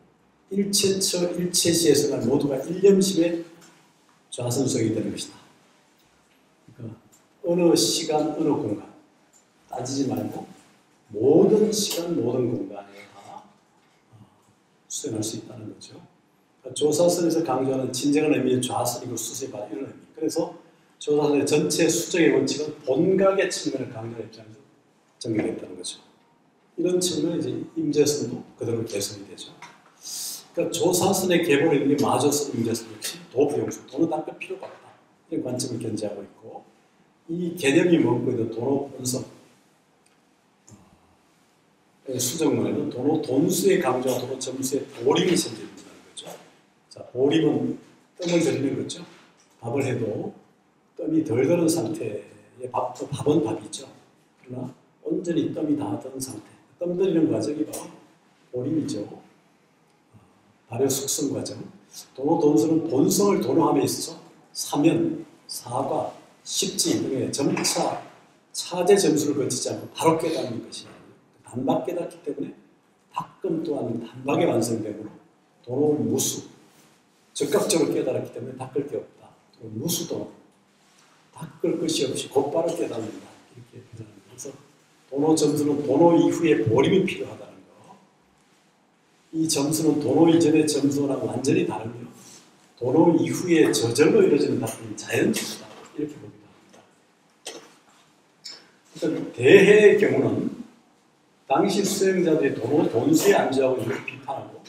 일체처 일체시에서가 모두가 일념심의 좌선성이 되는 것이다. 그러니까 어느 시간 어느 공간 따지지 말고 모든 시간 모든 공간에 다 수행할 수 있다는 거죠. 그러니까 조사선에서 강조하는 진정한 의미의 좌선이고 수세바 이런 의미. 그래서 조사선의 전체 수정의 원칙은 본각의 측면을 강조하는 입장에서 전개됐다는 거죠. 이런 측면에 이제 임재선도 그대로 개선이 되죠. 그러니까 조사선의 계보를 있는 게 마조선, 임재선 역시 도부용수, 도는 닦을 필요가 없다. 이런 관점을 견지하고 있고 이 개념이 뭔고 해도 도로 본성, 수정문에는 도로 돈수의 강조와 도로 점수의 보림이 생긴다는 거죠. 자, 보림은 뜸을 들이는 거죠. 밥을 해도 뜸이 덜 드는 상태의 밥은 밥이죠. 그러나 온전히 뜸이 다 든 상태. 뜸 들이는 과정이 바로 보림이죠. 발효 숙성 과정. 도로 돈수는 본성을 도로함에 있어서 사면, 사과, 십지 등의 점차 차제 점수를 거치지 않고 바로 깨닫는 것이야. 단박 깨닫기 때문에 닦음 또한 단박에 완성되므로 도로 무수. 즉각적으로 깨달았기 때문에 닦을 게 없다. 무수도 닦을 것이 없이 곧바로 깨닫는다. 이렇게 표현합니다. 그래서 도로 점수는 도로 이후에 보림이 필요하다는 거. 이 점수는 도로 이전의 점수랑 완전히 다르며 도로 이후에 저절로 이루어지는 닦음이 자연적이다. 이렇게 보기도 합니다. 그러니까 대해의 경우는 당시 수행자들이 도로 돈수에 안주하고 이렇게 비판하고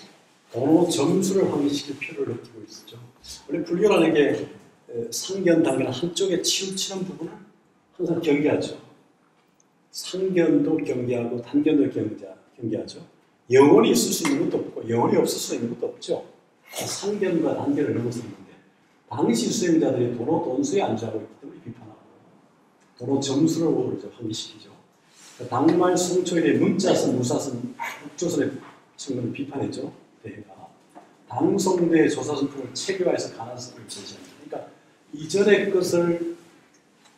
도로 점수를 확인시킬 필요를 느끼고 있었죠. 원래 불교라는 게 상견, 단견 한쪽에 치우치는 부분을 항상 경계하죠. 상견도 경계하고 단견도 경계하죠. 영원히 있을 수 있는 것도 없고 영원히 없을 수 있는 것도 없죠. 상견과 단견을 넘어서 있는데 당시 수행자들이 도로 돈수에 안주하고 있기 때문에 비판하고 도로 점수를 확인시키죠. 당말 송초일의 문자선, 무사선, 북조선의 측면을 비판했죠. 대해가. 당송대 조사선풍을 체계화해서 가난성을 제시합니다. 그러니까 이전의 것을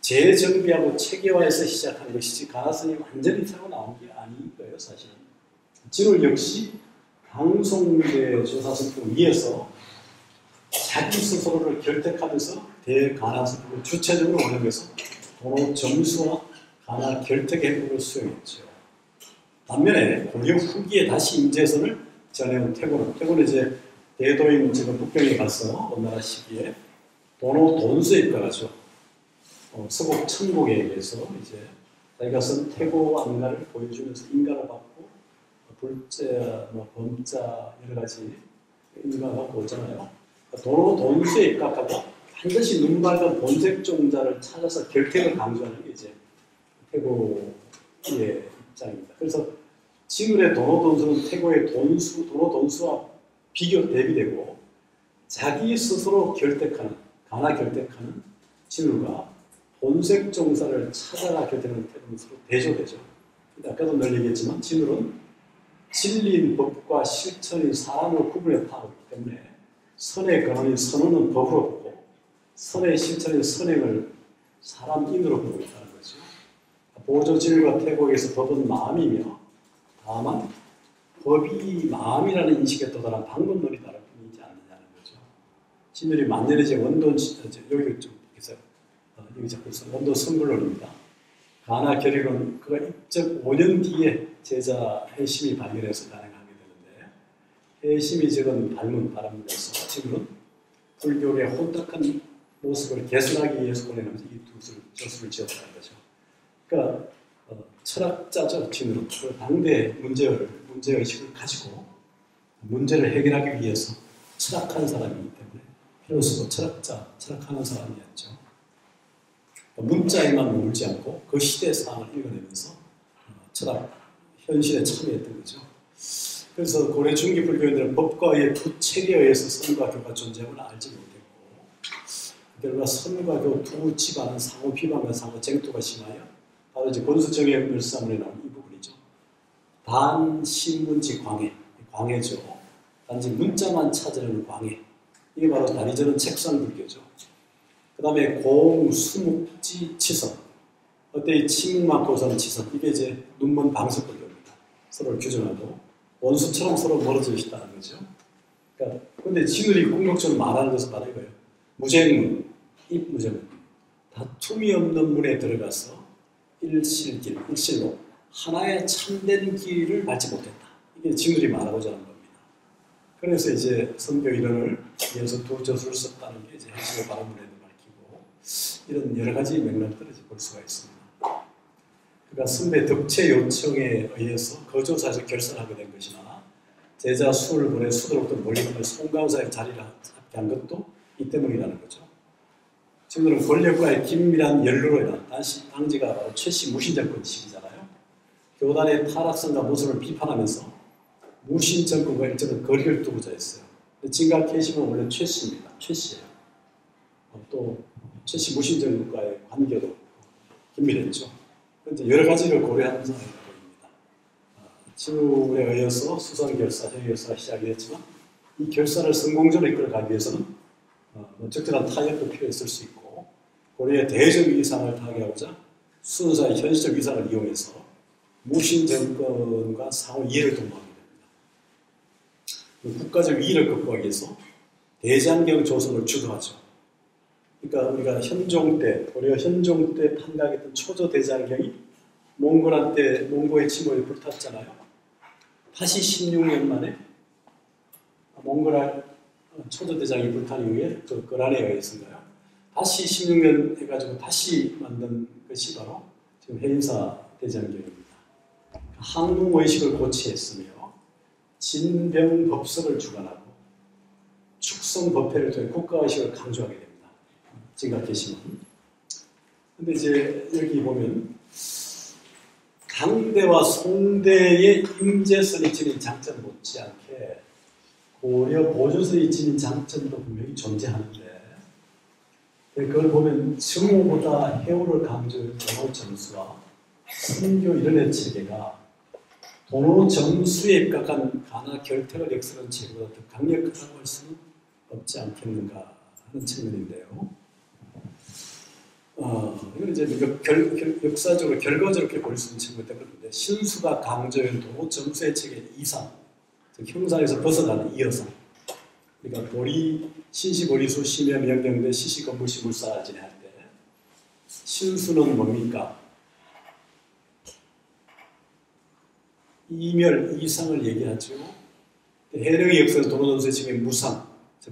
재정비하고 체계화해서 시작한 것이지 가나선이 완전히 새로 나온 게 아닌 거예요. 사실은. 진울 역시 당송대 조사선풍 위에서 자기 스스로를 결택하면서 대가나선풍을 주체적으로 운영해서 도로 점수와 가나 결택 행복을 수용했죠. 반면에 고려 후기에 다시 임재선을 전해온 태고는 이제 대도인 지금 북경에 가서 원나라 시기에 도로 돈수에 입각하죠. 서곡 천곡에 의해서 이제 자기가 쓴 태고 안가를 보여주면서 인가를 받고 불자, 범자 여러 가지 인가가 오잖아요. 도로 돈수에 입각하고 반드시 눈 밝은 본색 종자를 찾아서 결택을 강조하는 게 이제 태고의 입장입니다. 그래서 진울의 도로 돈수는 태고의 도로 돈수와 대비되고 자기 스스로 가나 결택하는 진울과 본색 종사를 찾아가 결택하는 태고는 서로 대조되죠. 아까도 늘 얘기했지만 진울은 진리인 법과 실천인 사람을 구분해 타고 있기 때문에 선의 근원인 선언은 법으로 보고 선의 실천인 선행을 사람인으로 보고 있다는 거죠. 보조 진울과 태고에서 법은 마음이며 다만 법이 마음이라는 인식에 도달한 방법론이 다를 뿐이지 않느냐는 거죠. 진울이 만년의 제 원돈 여기 좀 보세요. 여기 자꾸 원돈 선불론입니다. 가나 결의론 그가 입적 5년 뒤에 제자 해심이 발견해서 단행하게 되는데 해심이 적은 바람에서 지금은 불교의 혼탁한 모습을 개선하기 위해서 보내면서 이 저수를 지었다는 거죠. 그러니까 철학자죠. 진울은 당대 문제의식을 가지고 문제를 해결하기 위해서 철학하는 사람이기 때문에 필로소프 철학하는 사람이었죠. 문자에만 머물지 않고 그 시대 상황을 읽어내면서 철학, 현실에 참여했던 거죠. 그래서 고려 중기 불교인들은 법과 의의 두 체계에 의해서 선과 교가 존재함을 알지 못했고 결과 선과 교 두 집안은 상호 비방과 상호 쟁투가 심하여 바로 이제 권수정의 멸사문에 나오는 이 부분이죠. 단 신문지 광해죠. 단지 문자만 찾으려는 광해. 이게 바로 다리저는 책상불교죠. 그 다음에 공, 수묵지, 치선. 어때이 침묵만 고사는 치선. 이게 이제 눈먼 방석불교입니다. 서로를 규정하고 원수처럼 서로 멀어져 있다는 거죠. 그러니까 근데 진울이 궁극적으로 말하는 것은 바로 이거예요. 무쟁문, 입무쟁문. 다툼이 없는 문에 들어가서 일실로 하나의 참된 길을 밟지 못했다. 이게 진울이 말하고자 하는 겁니다. 그래서 이제 선교 이론을 위해서 두 저수를 썼다는 게 이제 해심의 발언문에도 밝히고 이런 여러 가지 맥락들을 볼 수가 있습니다. 그러니까 선배 덕체 요청에 의해서 거조사에서 결선하게 된 것이나 제자 수를 보내 수도로부터 멀리 있는 송강사의 자리를 잡게 한 것도 이 때문이라는 거죠. 지금은 권력과의 긴밀한 연루로 인한 당시가 바로 최씨 무신정권 시기잖아요. 교단의 타락성과 모습을 비판하면서 무신정권과 일정한 거리를 두고자 했어요. 진각 해심은 원래 최씨입니다. 최씨예요. 또 최씨 무신정권과의 관계도 긴밀했죠. 그런데 여러 가지를 고려하는 상황이 보입니다. 진울에 의해서 수선결사, 해결사가 시작이 됐지만 이 결사를 성공적으로 이끌어가기 위해서는 적절한 타협도 필요했을 수 있고 고려의 대적 위상을 타개하고자 수선사의 현실적 위상을 이용해서 무신정권과 상호 이해를 도모하게 됩니다. 국가적 위기를 극복하기 위해서 대장경 조선을 주도하죠. 그러니까 우리가 고려 현종 때 판각했던 초조 대장경이 몽고의 침몰에 불탔잖아요. 다시 16년 만에 몽골 초조 대장이 불탄 이후에 그 거란에 의해서인가요? 다시 16년 해가지고 다시 만든 것이 바로 지금 해인사 대장경입니다. 항문의식을 고치했으며 진병법석을 주관하고 축성법회를 통해 국가의식을 강조하게 됩니다. 진각해심은. 근데 이제 여기 보면 당대와 송대의 임재선이 지닌 장점 못지않게 고려 보조선이 지닌 장점도 분명히 존재하는데 그걸 보면 증오보다 해오를 강조한 도노 점수와 선교 이론의 체계가 도노 점수에 입각한 가나 결택을 역설한 체계보다 더 강력하다고 할 수는 없지 않겠는가 하는 측면인데요. 이건 이제 역사적으로 결과적으로 볼 수 있는 측면 때문인데 신수가 강조한 도노 점수의 체계 이상, 즉 형상에서 벗어나는 이어상. 그러니까 신시보리수 심야 명령대 시시건물시 물사진에 할 때 신수는 뭡니까? 이멸, 이상을 얘기하죠. 해령의 역사에서 도노돈수의 지금의 무상,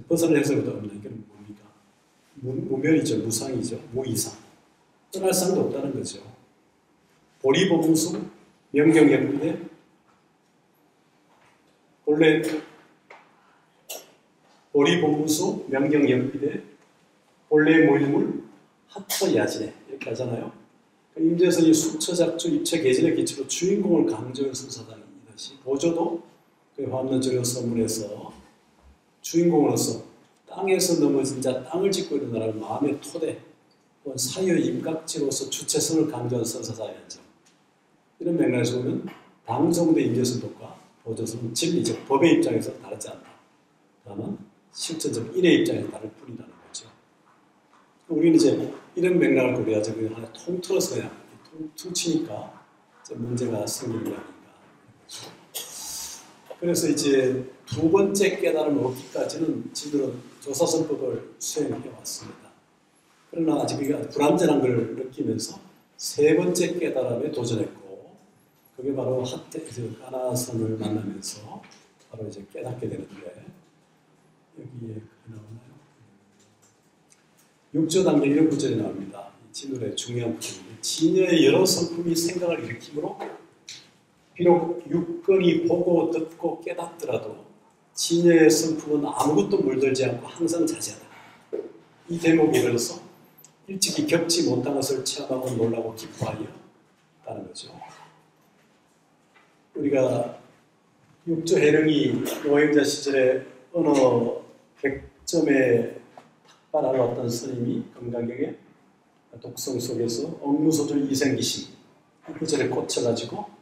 벗어날 해석도 없는 이건 뭡니까? 무멸이죠, 무상이죠, 무이상. 떠날 상도 없다는 거죠. 보리보문수, 명경연비대, 원래 보리보문수, 명경연비대, 본래 모임을 하처야진해 이렇게 하잖아요. 임재선이 수처작주 입체계진의 기초로 주인공을 강조한 선사단이듯이 보조도 그 화엄론조련 서문에서 주인공으로서 땅에서 넘어진 자 땅을 짓고 일어나라는 마음의 토대 또는 사유의 입각지로서 주체성을 강조한 선사자의 점 이런 맥락에서 보면 당정대 임재선독과 보조선은 진리적 법의 입장에서 다르지 않다. 다만 실천적 인의 입장에서 다를 뿐이라는 거죠. 우리는 이제 이런 맥락을 고려하자 그냥 하나 통틀어서 그냥 퉁치니까 문제가 생기는 게 아닌가. 그래서 이제 두 번째 깨달음을 얻기까지는 지들은 조사선법을 수행해 왔습니다. 그러나 아직 그게 불완전한 걸 느끼면서 세 번째 깨달음에 도전했고, 그게 바로 가나선을 만나면서 바로 이제 깨닫게 되는데, 여기에 나오나요? 육조단계 이런 구절이 나옵니다. 진울의 중요한 부분인데, 진여의 여러 성품이 생각을 일으키므로 비록 육건이 보고 듣고 깨닫더라도 진여의 성품은 아무것도 물들지 않고 항상 자세하다. 이 대목에 걸려서 일찍이 겪지 못한 것을 체험하고 놀라고 기뻐하였다는 거죠. 우리가 육조 해령이 노행자 시절에 어느 객점에 탁발하러 왔던 스님이 금강경에 독성 속에서 억무소주 이생기심 그 절에 꽂혀가지고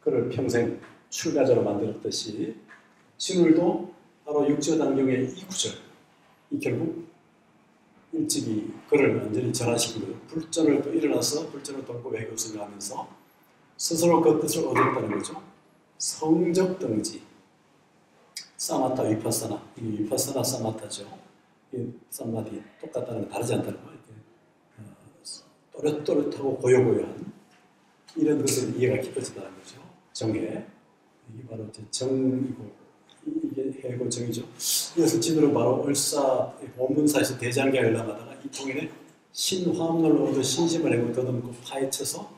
그를 평생 출가자로 만들었듯이 진울도 바로 육조단경의 이 구절 이 결국 일찍이 그를 완전히 전환시킨 거예요. 불전을 또 일어나서 불전을 돕고 외교 생각하면서 스스로 그 뜻을 얻었다는 거죠. 성적 등지 사마타 위파사나 이 위파사나 사마타죠. 이 사마디 똑같다는 거 다르지 않다는 거 또렷또렷하고 고요고요한 이런 것을 이해가 깊어진다는 거죠. 정해 이게 바로 이제 정이고 이게 해고 정이죠. 그래서 진으로 바로 얼사 본문사에서 대장경을 열람하다가 이 통일에 신화음을 얻어 신심을 내고 더듬고 파헤쳐서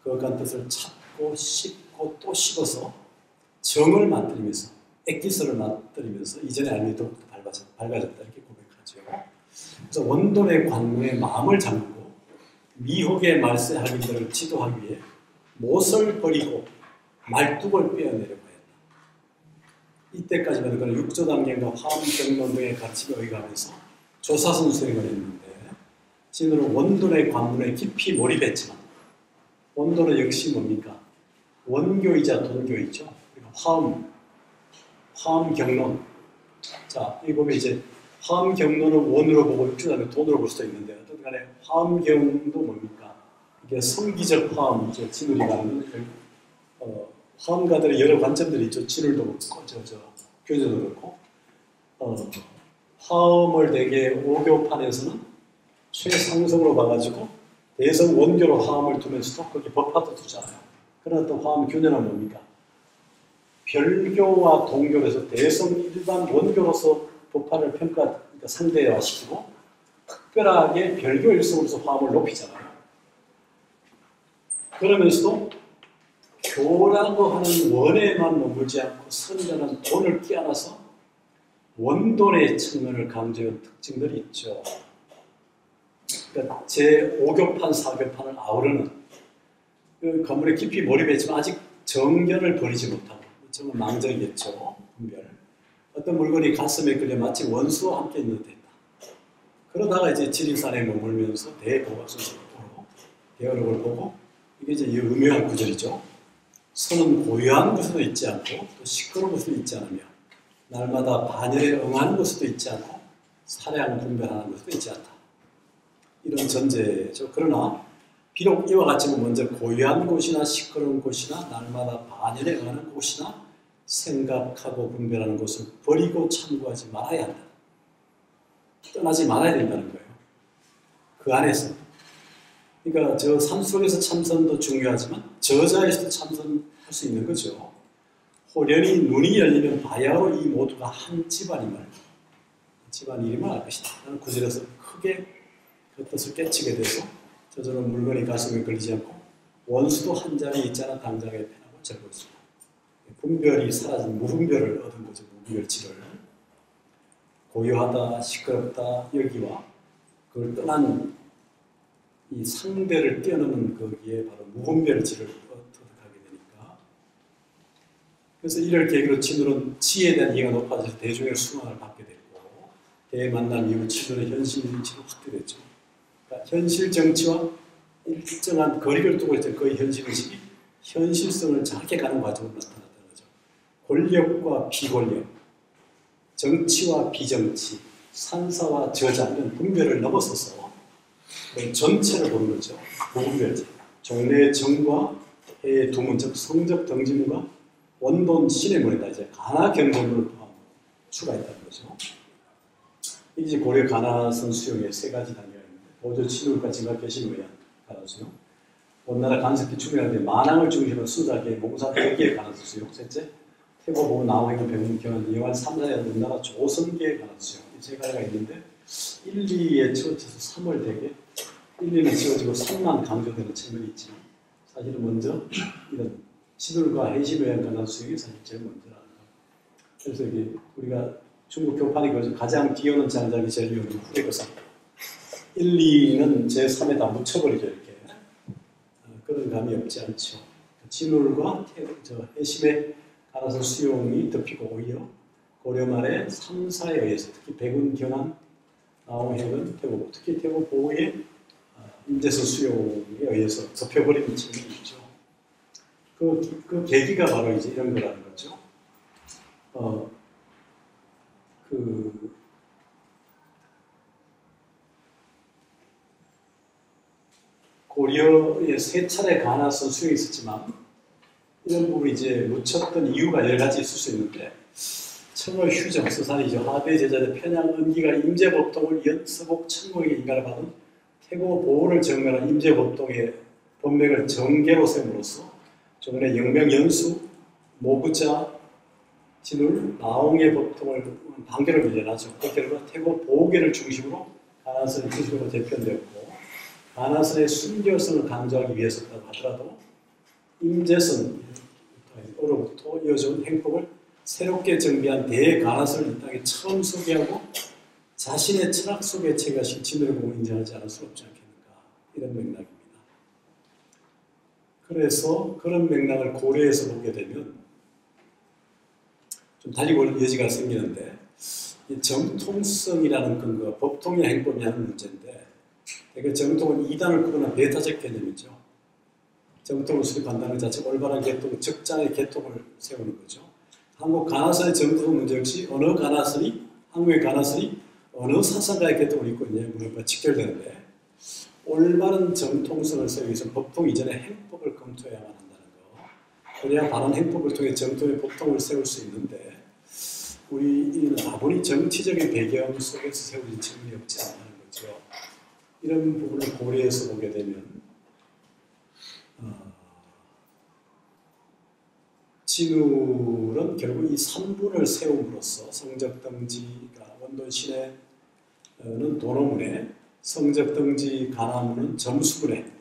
그것간 뜻을 찾고 씹고 또 씹어서 정을 만들면서 액기스를 만들면서 이전의 알미 더욱더 밝아졌다 이렇게 고백하죠. 그래서 원돈의 관문에 마음을 잠그고 미혹의 말세 할인들을 지도하기 위해 못을 버리고 말뚝을 빼어내려고 했다. 이때까지만 그는 육조단계과 화엄경론 등의 가르침에 의거하면서 조사선 수행을 했는데 진으로 원돈의 관문에 깊이 몰입했지만 원돈은 역시 뭡니까? 원교이자 돈교이죠. 그러니까 화엄경론. 자, 이 보면 이제 화엄경론을 원으로 보고 육조단계 돈으로 볼 수도 있는데 어떤 간에 화엄경도 뭡니까? 이게 성기적 화엄이죠. 진울이 가는 화엄가들의 여러 관점들이 있죠. 진울도 그렇고, 교조도 그렇고. 화엄을 되게 오교판에서는 최상성으로 봐가지고 대성 원교로 화엄을 두면서도 거기 법화도 두잖아요. 그러나 또 화엄 교녀는 뭡니까? 별교와 동교에서 대성 일반 원교로서 법화를 그러니까 상대화시키고 특별하게 별교 일성으로서 화엄을 높이잖아요. 그러면서도 교라고 하는 원에만 머물지 않고 선이라는 돈을 끼안아서 원돈의 측면을 강조한 특징들이 있죠. 그러니까 제5교판, 4교판을 아우르는 그 건물에 깊이 몰입했지만 아직 정견을 버리지 못하고 정은 망정이겠죠. 분별. 어떤 물건이 가슴에 끌려 마치 원수와 함께 있는 듯 했다. 그러다가 이제 지리산에 머물면서 대보각선을 보고 대어록을 보고 이게 이제 유명한 구절이죠. 선은 고요한 곳에도 있지 않고 또 시끄러운 곳에도 있지 않으며 날마다 반열에 응하는 곳에도 있지 않고 사량 분별하는 곳에도 있지 않다. 이런 전제죠. 그러나 비록 이와 같이 먼저 고요한 곳이나 시끄러운 곳이나 날마다 반열에 응하는 곳이나 생각하고 분별하는 곳을 버리고 참고하지 말아야 한다. 떠나지 말아야 된다는 거예요. 그 안에서 그러니까 저 산속에서 참선도 중요하지만 저자에서도 참선할 수 있는 거죠. 호련히 눈이 열리면 바야흐로 이 모두가 한 집안임을 알 것이다 라는 구절에서 크게 그 뜻을 깨치게 돼서 저절로 물건이 가슴에 걸리지 않고 원수도 한 자리에 있잖아 당장에 편하고 즐거울 수가. 분별이 사라진 무분별을 얻은 거죠. 무분별치를. 고요하다, 시끄럽다 여기와 그걸 떠난 이 상대를 뛰어넘는 거기에 바로 무분별치를 터득하게 되니까. 그래서 이를 계기로 진우는 지에 대한 이해가 높아져서 대중의 수망을 받게 됐고 대만남 이후 진우는 현실 정치로 확대됐죠. 그러니까 현실 정치와 일정한 거리를 두고 있던 거의 현실의식이 현실성을 장악해 가는 과정으로 나타났다는 거죠. 권력과 비권력, 정치와 비정치, 산사와 저자 이런 분별을 넘어서서 전체를 보는 거죠. 무분별제. 종래의 정과 해의 두문, 즉 성적 등지문과 원본 신의 문에다 이제 가나 경전문을 추가했다는 거죠. 이제 고려 가나선 수용의 세 가지 단계가 있는데 보조 친울과 진각 개심을 위한 가나 수용, 원나라 간섭기 추진하는데 만왕을 중심으로 수작의 몽사 대기의 가나 수용, 셋째 태고 보고 나오행을 배운 경한 이완 3사의 원나라 조선계의 가나 수용, 이 세 가지가 있는데 1, 2에 치워져서 3월 되게 1, 2는 지워지고 3만 강조되는 측면이 있지만 사실은 먼저 이런 시들과 해심에 의한 가나 수용이 사실 제일 먼저라는 거. 그래서 이게 우리가 중국 교판이 가장 뒤오는 장작이 제일 위험한 후레거상 1, 2는 제3에 다 묻혀버리죠. 이렇게 그런 감이 없지 않죠. 진울과 해심의 가나서 수용이 덮이고 오히려 고려 말에 3, 4에 의해서 특히 백운, 경한, 나홍획은 태고, 특히 태고 보호의 임재서 수용에 의해서 덮여버리는 측면이 있죠. 그 계기가 바로 이제 이런 거라는 거죠. 고려에 세 차례 가나서 수용이 있었지만 이런 부분이 이제 묻혔던 이유가 여러 가지 있을 수 있는데 청월 휴정, 서산이죠. 하대 제자들 편향 은기가 임재법동을 연서복 천공에게 인가를 받은 태고 보호를 정면한 임재법동의 법맥을 정계로 세움으로써 종래 영명 연수, 모구자, 진울, 나홍의 법통을 반개로 밀려나죠. 그 결과 태고 보호계를 중심으로 가나선이 기술로 재편되었고 가나선의 순결성을 강조하기 위해서라고 하더라도 임재선으로부터 이어져온 행복을 새롭게 정비한 대가나선을 이 땅에 처음 소개하고 자신의 철학 속에 체계하신 진우를 보고 인정하지 않을 수 없지 않겠는가 이런 맥락입니다. 그래서 그런 맥락을 고려해서 보게 되면 좀 달리 보는 여지가 생기는데 이 정통성이라는 근거, 법통이나 행법이라는 문제인데 되게 정통은 이단을 구분한 배타적 개념이죠. 정통을 수립한다는 자체가 올바른 개통, 적장의 개통을 세우는 거죠. 한국 가나선의 정통 문제 역시 한국의 가나선이 어느 사상가의 개통을 입고 있냐의 문제와 직결되는데 올바른 정통성을 세우기 위해서 법통 이전에 행법을 검토해야만 한다는 거. 그래야 바른 행법을 통해 정통의 법통을 세울 수 있는데 우리는 다분히 정치적인 배경 속에서 세워진 측면이 없지 않다는 거죠. 이런 부분을 고려해서 보게 되면 진울은 결국 이 3분을 세움으로써 성적등지가 원돈신에는 도노문에 성적등지 가나문은 점수문에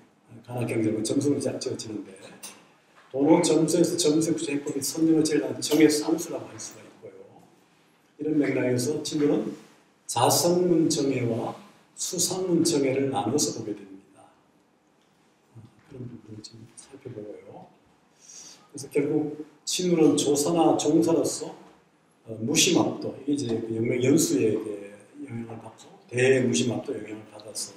가나경제문 점수문이 지어지는데 도노 점수에서 점수구조 행법이 선정을 제일하는 정의 쌍수라고 할 수가 있고요. 이런 맥락에서 진울은 자성문 정예와 수상문 정예를 나눠서 보게 됩니다. 그런 부분을 좀 살펴보고요. 그래서 결국 진울은 조사나 종사로서 무심압도, 이게 이제 영명연수에게 영향을 받고 대무심압도 영향을 받아서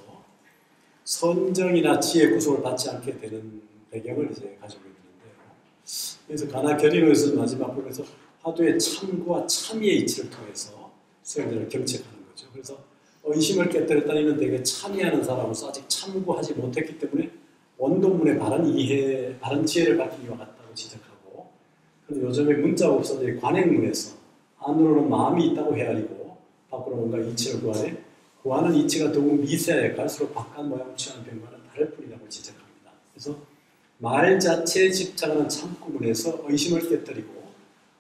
선정이나 지혜 구속을 받지 않게 되는 배경을 이제 가지고 있는데요. 그래서 가나 결의론에서 마지막 부분에서 화두의 참과 참의의 이치를 통해서 수행자를 경책하는 거죠. 그래서 의심을 깨뜨렸다는 이는 되게 참의하는 사람으로서 아직 참고하지 못했기 때문에 원본문의 바른 이해, 바른 지혜를 받기 위와 같다고 지적하고, 그리고 요즘에 문자가 없어서 관행문에서 안으로는 마음이 있다고 헤아리고 밖으로 뭔가 이치를 구하되 구하는 이치가 더욱 미세해 갈수록 바깥 모양을 취하는 병과는 다를 뿐이라고 걸 지적합니다. 그래서 말 자체에 집착하는 참구문에서 의심을 깨뜨리고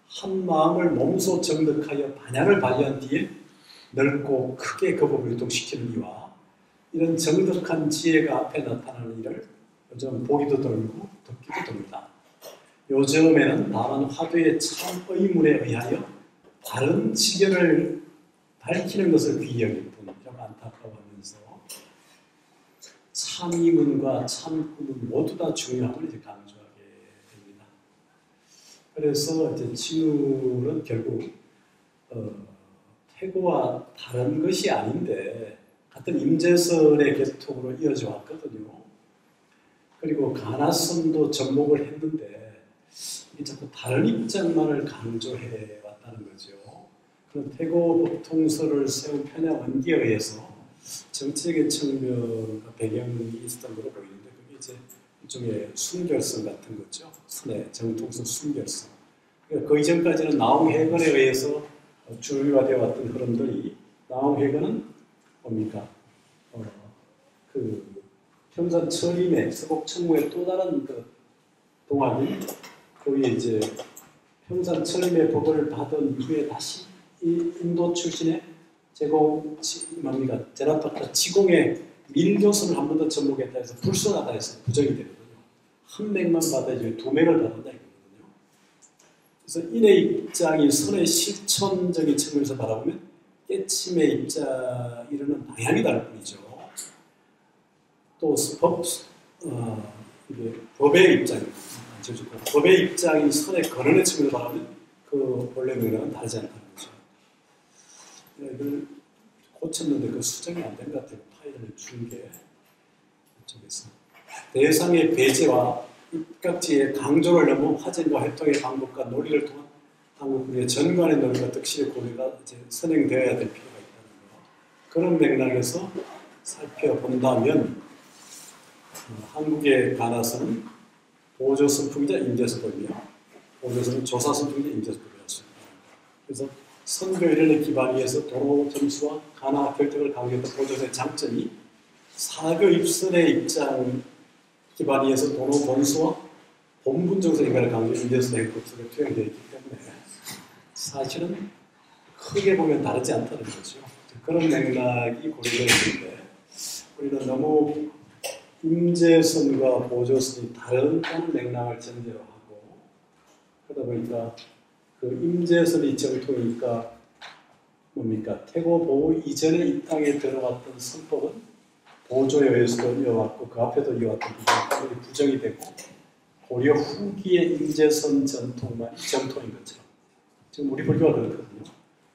한 마음을 몸소 정득하여 반야를 발휘한 뒤에 넓고 크게 그 법을 유통시키는 이와 이런 정득한 지혜가 앞에 나타나는 일을 요즘 보기도 드물고 듣기도 듭니다. 요즘에는 다만 화두의 참 의문에 의하여 바른 지견을 밝히는 것을 귀히 여길 뿐이라고 안타까워하면서 참의문과 참구문 모두 다 중요함을 이제 강조하게 됩니다. 그래서 이제 진울은 결국 태고와 다른 것이 아닌데 같은 임재선의 계통으로 이어져 왔거든요. 그리고 가나선도 접목을 했는데 이게 자꾸 다른 입장만을 강조해 왔다는 거죠. 그런 태고 법통서를 세운 편향 원기에 의해서 정책의 측면과 배경이 있었던 걸로 보이는데 그게 이제 일종의 순결성 같은 거죠. 선의 정통성 순결성. 그러니까 그 이전까지는 나홍해건에 의해서 주류가 되어 왔던 흐름들이 나홍해건은 뭡니까? 그 평산 철임의 서곡청무의 또 다른 그 동안이 거기에 이제 평산 철임의 법을 받은 이후에 다시 이 인도 출신의 제공 뭡니까? 제라타카 지공의 밀교선을 한 번 더 접목했다 해서 불순하다 해서 부정이 되거든요. 한 맥만 받아야지 두 맥을 받는다 이거거든요. 그래서 인의 입장이 선의 실천적인 측면에서 바라보면 깨침의 입장 이르는 방향이 다를 뿐이죠. 또 이게 법의 입장입니다. 법의 입장인 선의 근원의 측면에서 바라보면 그 본래 맥락은 다르지 않다는 거죠. 이걸 고쳤는데 그 수정이 안 된 것 같아요. 파일을 준 게 이쪽에서 대상의 배제와 입각지의 강조를 넘어 화전과 활동의 방법과 논리를 통한 한국의 전관의 논리가 득실의 고려가 이제 선행되어야 될 필요가 있다는 거. 그런 맥락에서 살펴본다면 한국의 가나서는 보조선풍이자 임재서법이며 보조선은 조사선풍이자 임재서법이었습니다. 그래서 선교일을 기반위해서 도로 점수와 가나 결정을 강조했던 보조선의 장점이 사교 입선의 입장 기반위해서 도로 본수와 본분 정서 인간을 강조해 임재서 행법석에 투영되어 있기 때문에 사실은 크게 보면 다르지 않다는 거죠. 그런 맥락이 고려되어 있는데 우리는 너무 임재선과 보조선이 다르다는 맥락을 전제로 하고 그러다 보니까 그 임재선이 정통이니까 뭡니까? 태고 보호 이전에 이 땅에 들어왔던 선법은 보조에 의해서도 이어왔고 그 앞에도 이어왔던 부분이 부정이 되고 고려 후기의 임재선 전통만 정통인 것처럼 지금 우리 불교가 그렇거든요.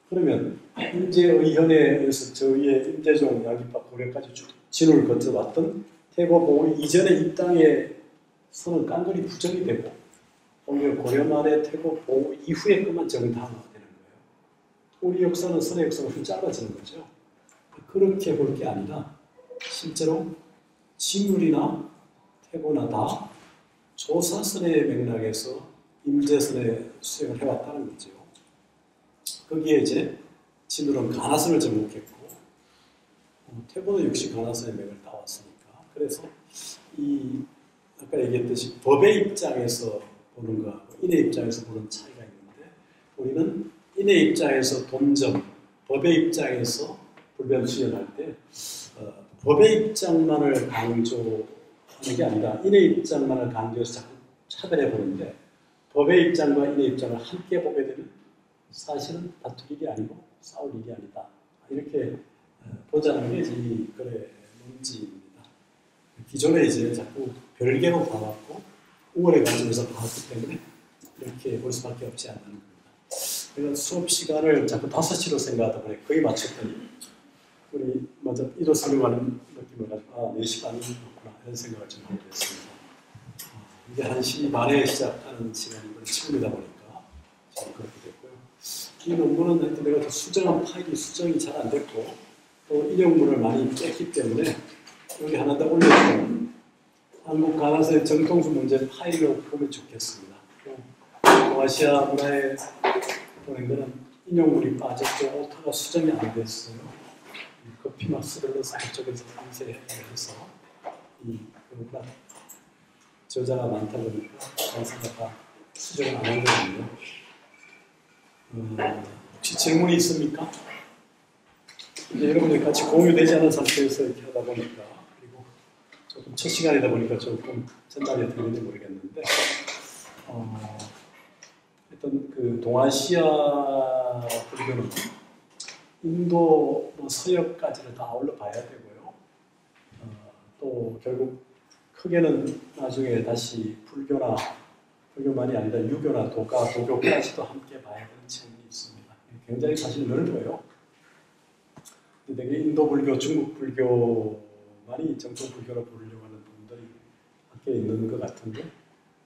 그러면 임재의현에 의해서 저 위에 임재종, 양기파, 고려까지 쭉 진을 거쳐왔던 태고 보호 이전에 이 땅에 선은 깡그리 부정이 되고 오히려 고려 말의 태고 보호 이후의 것만 정당화되는 거예요. 우리 역사는 선의 역사가 좀 짧아지는 거죠. 그렇게 볼 게 아니라 실제로 진울이나 태고나 다 조사선의 맥락에서 임재선의 수행을 해왔다는 거죠. 거기에 이제 진울은 가나선을 접목했고 태고도 역시 가나선의 맥을 따왔으니까 그래서 이 아까 얘기했듯이 법의 입장에서 보는 거하고 인의 입장에서 보는 차이가 있는데 우리는 인의 입장에서 돈점, 법의 입장에서 불변 수연할 때 법의 입장만을 강조하는 게 아니라 인의 입장만을 강조해서 자꾸 차별해 보는데 법의 입장과 인의 입장을 함께 보게 되면 사실은 다툴 일이 아니고 싸울 일이 아니다. 이렇게 보자는 게 이 글의 문제입니다. 기존에 이제 자꾸 별개로 봐왔고 우월의 관점에서 봐왔기 때문에 이렇게 볼 수밖에 없지 않는 겁니다. 제가 수업 시간을 자꾸 5시로 생각하다 보니 거의 맞췄더니 우리 먼저 일어서려고 하는 느낌을 가지고 4시 반이구나 이런 생각을 좀 하게 됐습니다. 이게 1시 반에 시작하는 시간이고 친구이다 보니까 좀 그렇게 됐고요. 이 논문은 하여튼 내가 수정한 파일이 수정이 잘 안 됐고 또 인용문을 많이 뺐기 때문에 여기 하나 더 올려주면 한국 가나서의 정통수 문제 파일로 보면 좋겠습니다. 동아시아 문화에 보낸 거는 인용물이 빠졌고 오타가 수정이 안 됐어요. 커피 막 스들러서 그쪽에서 인쇄해서 이 그보다 저자가 많다 보니까 강사가 수정을 안 한 거거든요. 혹시 질문이 있습니까? 이제 여러분들이 같이 공유되지 않은 상태에서 이렇게 하다 보니까, 그리고 조금 첫 시간이다 보니까 조금 전달이 되는지 모르겠는데, 일단 그 동아시아 불교는 인도 서역까지를 다 아울러 봐야 되고요. 또 결국 크게는 나중에 다시 불교만이 아니라 유교나 도가, 도교까지도 함께 봐야 되는 측면이 있습니다. 굉장히 사실 넓어요. 되게 인도 불교, 중국 불교만이 정통 불교로 부르려고 하는 분들이 함께 있는 것 같은데,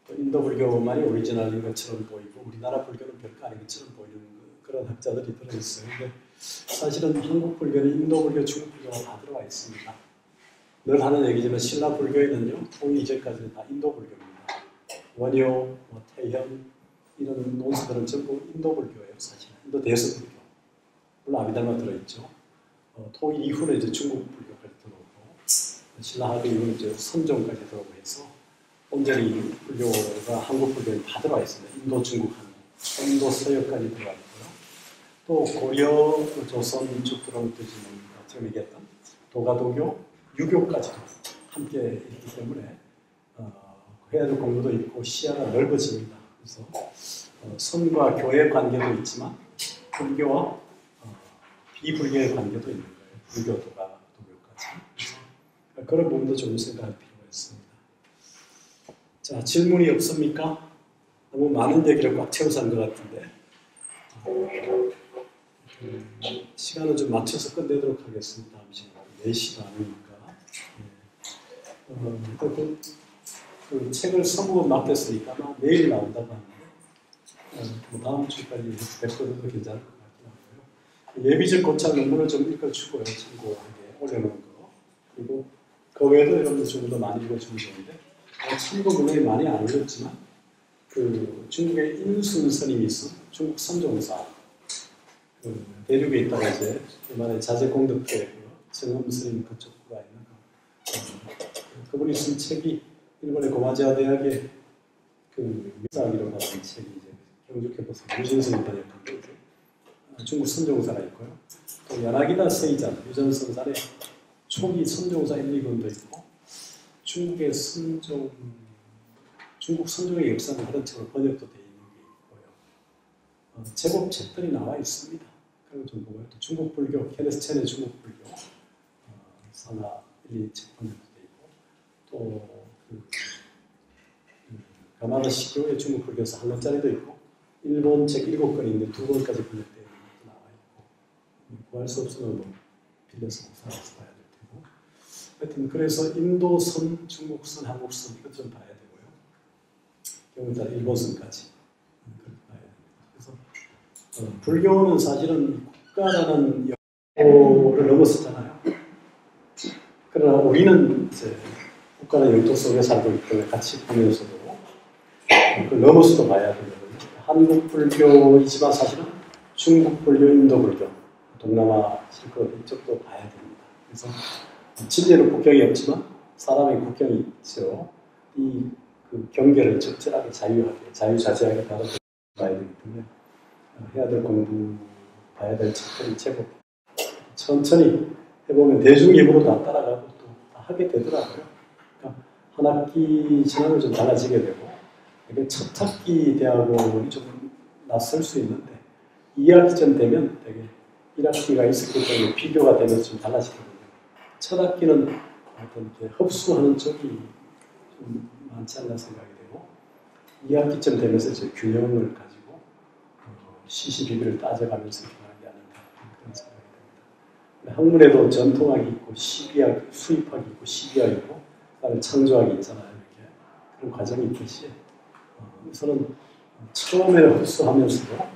또 인도 불교만이 오리지널인 것처럼 보이고 우리나라 불교는 별거 아닌 것처럼 보이는 그런 학자들이 들어있어요. 근데 사실은 한국 불교는 인도 불교, 중국 불교가 다 들어와 있습니다. 늘 하는 얘기지만 신라 불교에는요, 통일 이전까지는 다 인도 불교입니다. 원효, 태현 이런 논스들은 전부 인도 불교예요. 사실 인도 대서 불교. 물론 아비달마 들어있죠. 통일 이후는 이제 중국 불교까지 들어오고 신라 하도 이후는 이제 선종까지 들어오고 해서 온전히 불교가 한국 불교에 다 들어와 있습니다. 인도, 중국, 한국, 인도 서역까지 들어와 있고요. 또 고려, 조선 쭉 들어오는 지금 얘기했던 도가도교, 유교까지도 함께 있기 때문에 해야 될 공부도 있고 시야가 넓어집니다. 그래서 선과 교의 관계도 있지만 불교와 비불교의 관계도 있는 거예요. 불교, 도가, 도교까지. 그래서 그런 부분도 좀 생각할 필요가 있습니다. 자, 질문이 없습니까? 너무 많은 얘기를 꽉 채워서 한 것 같은데 시간을 좀 맞춰서 끝내도록 하겠습니다. 다음 시간 4시 반이니까. 그 책을 서부에 맡겼으니까 아마 내일 나온다고 하는데 다음 주까지 뵙고도 괜찮을 것 같긴 하고요. 예비적 고찰 논문을 좀 읽어주고요. 참고하게 올려놓은 거. 그리고 그 외에도 여러분들 좀 더 많이 읽어주면 좋은데 참고 물론 많이 안 읽었지만 그 중국의 인순 스님이 있어 중국 선종사 그 대륙에 있다가 이제 이번에 자제공덕회 정음 스님 그쪽 구가 있는 그분이 쓴 책이 일본의 고마지아 대학의 그 미사학이라고 하는 책이 이제 경주교포서 유진스님 번역한 거죠. 중국 선종사가 있고요. 또 야나기다 세이잔 유전성산의 초기 선종사 1, 2권도 있고 중국 선종의 역사를 하던 책으로 번역도 되어 있는 게 있고요. 제법 책들이 나와 있습니다. 그런 거 좀 보고요. 또 중국 불교, 케네스 첸의 중국 불교 산하 1, 2책 번역도 되어 있고 또 가마다 시교의 중국 불교사 한 권짜리도 있고 일본 책 7권이 있는데 2권까지 번역되어 있는 것도 나와 있고 구할 수 없으면 뭐 빌려서 사서 봐야 될 테고 하여튼 그래서 인도선, 중국선, 한국선 이것 좀 봐야 되고요. 경우에 따라 일본선까지 그렇게 봐야 됩니다. 그래서 불교는 사실은 국가라는 영토를 넘었었잖아요. 그러나 우리는 이제 국가는 영토 속에 살고 있기 때문에 같이 보면서도 그걸 넘어서도 봐야 되거든요. 한국 불교이지만 사실은 중국 불교, 인도 불교, 동남아 실컷 이쪽도 봐야 됩니다. 그래서 진리는 국경이 없지만 사람의 국경이 있죠. 이 그 경계를 적절하게 자유하게, 자유자재하게 받아들여야 되기 때문에 해야 될 공부, 봐야 될 책들이 제법 천천히 해보면 대중입으로 다 따라가고 또 다 하게 되더라고요. 그러니까 한 학기 지나면 좀 달라지게 되고 이게 첫 학기 대학원이 좀 낯설 수 있는데 2학기쯤 되면 되게 1학기가 있었기 때문에 비교가 되면서 좀 달라지거든요. 첫 학기는 어떤 이렇게 흡수하는 쪽이 좀 많지 않나 생각이 되고 2학기쯤 되면서 이제 균형을 가지고 시시비비를 따져가면서 이렇게 하지 않을까 그런 생각이 듭니다. 학문에도 전통학이 있고 시비학, 수입학이 있고 시비학이 있고 그다음에 창조학이 있잖아요. 이렇게 그런 과정이 있듯이 우선은 처음에 흡수하면서도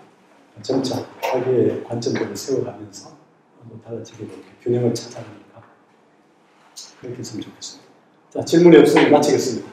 점차 자기의 관점들을 세워가면서 달라지게 되게 균형을 찾아가니까 그렇게 했으면 좋겠습니다. 자, 질문이 없으면 마치겠습니다.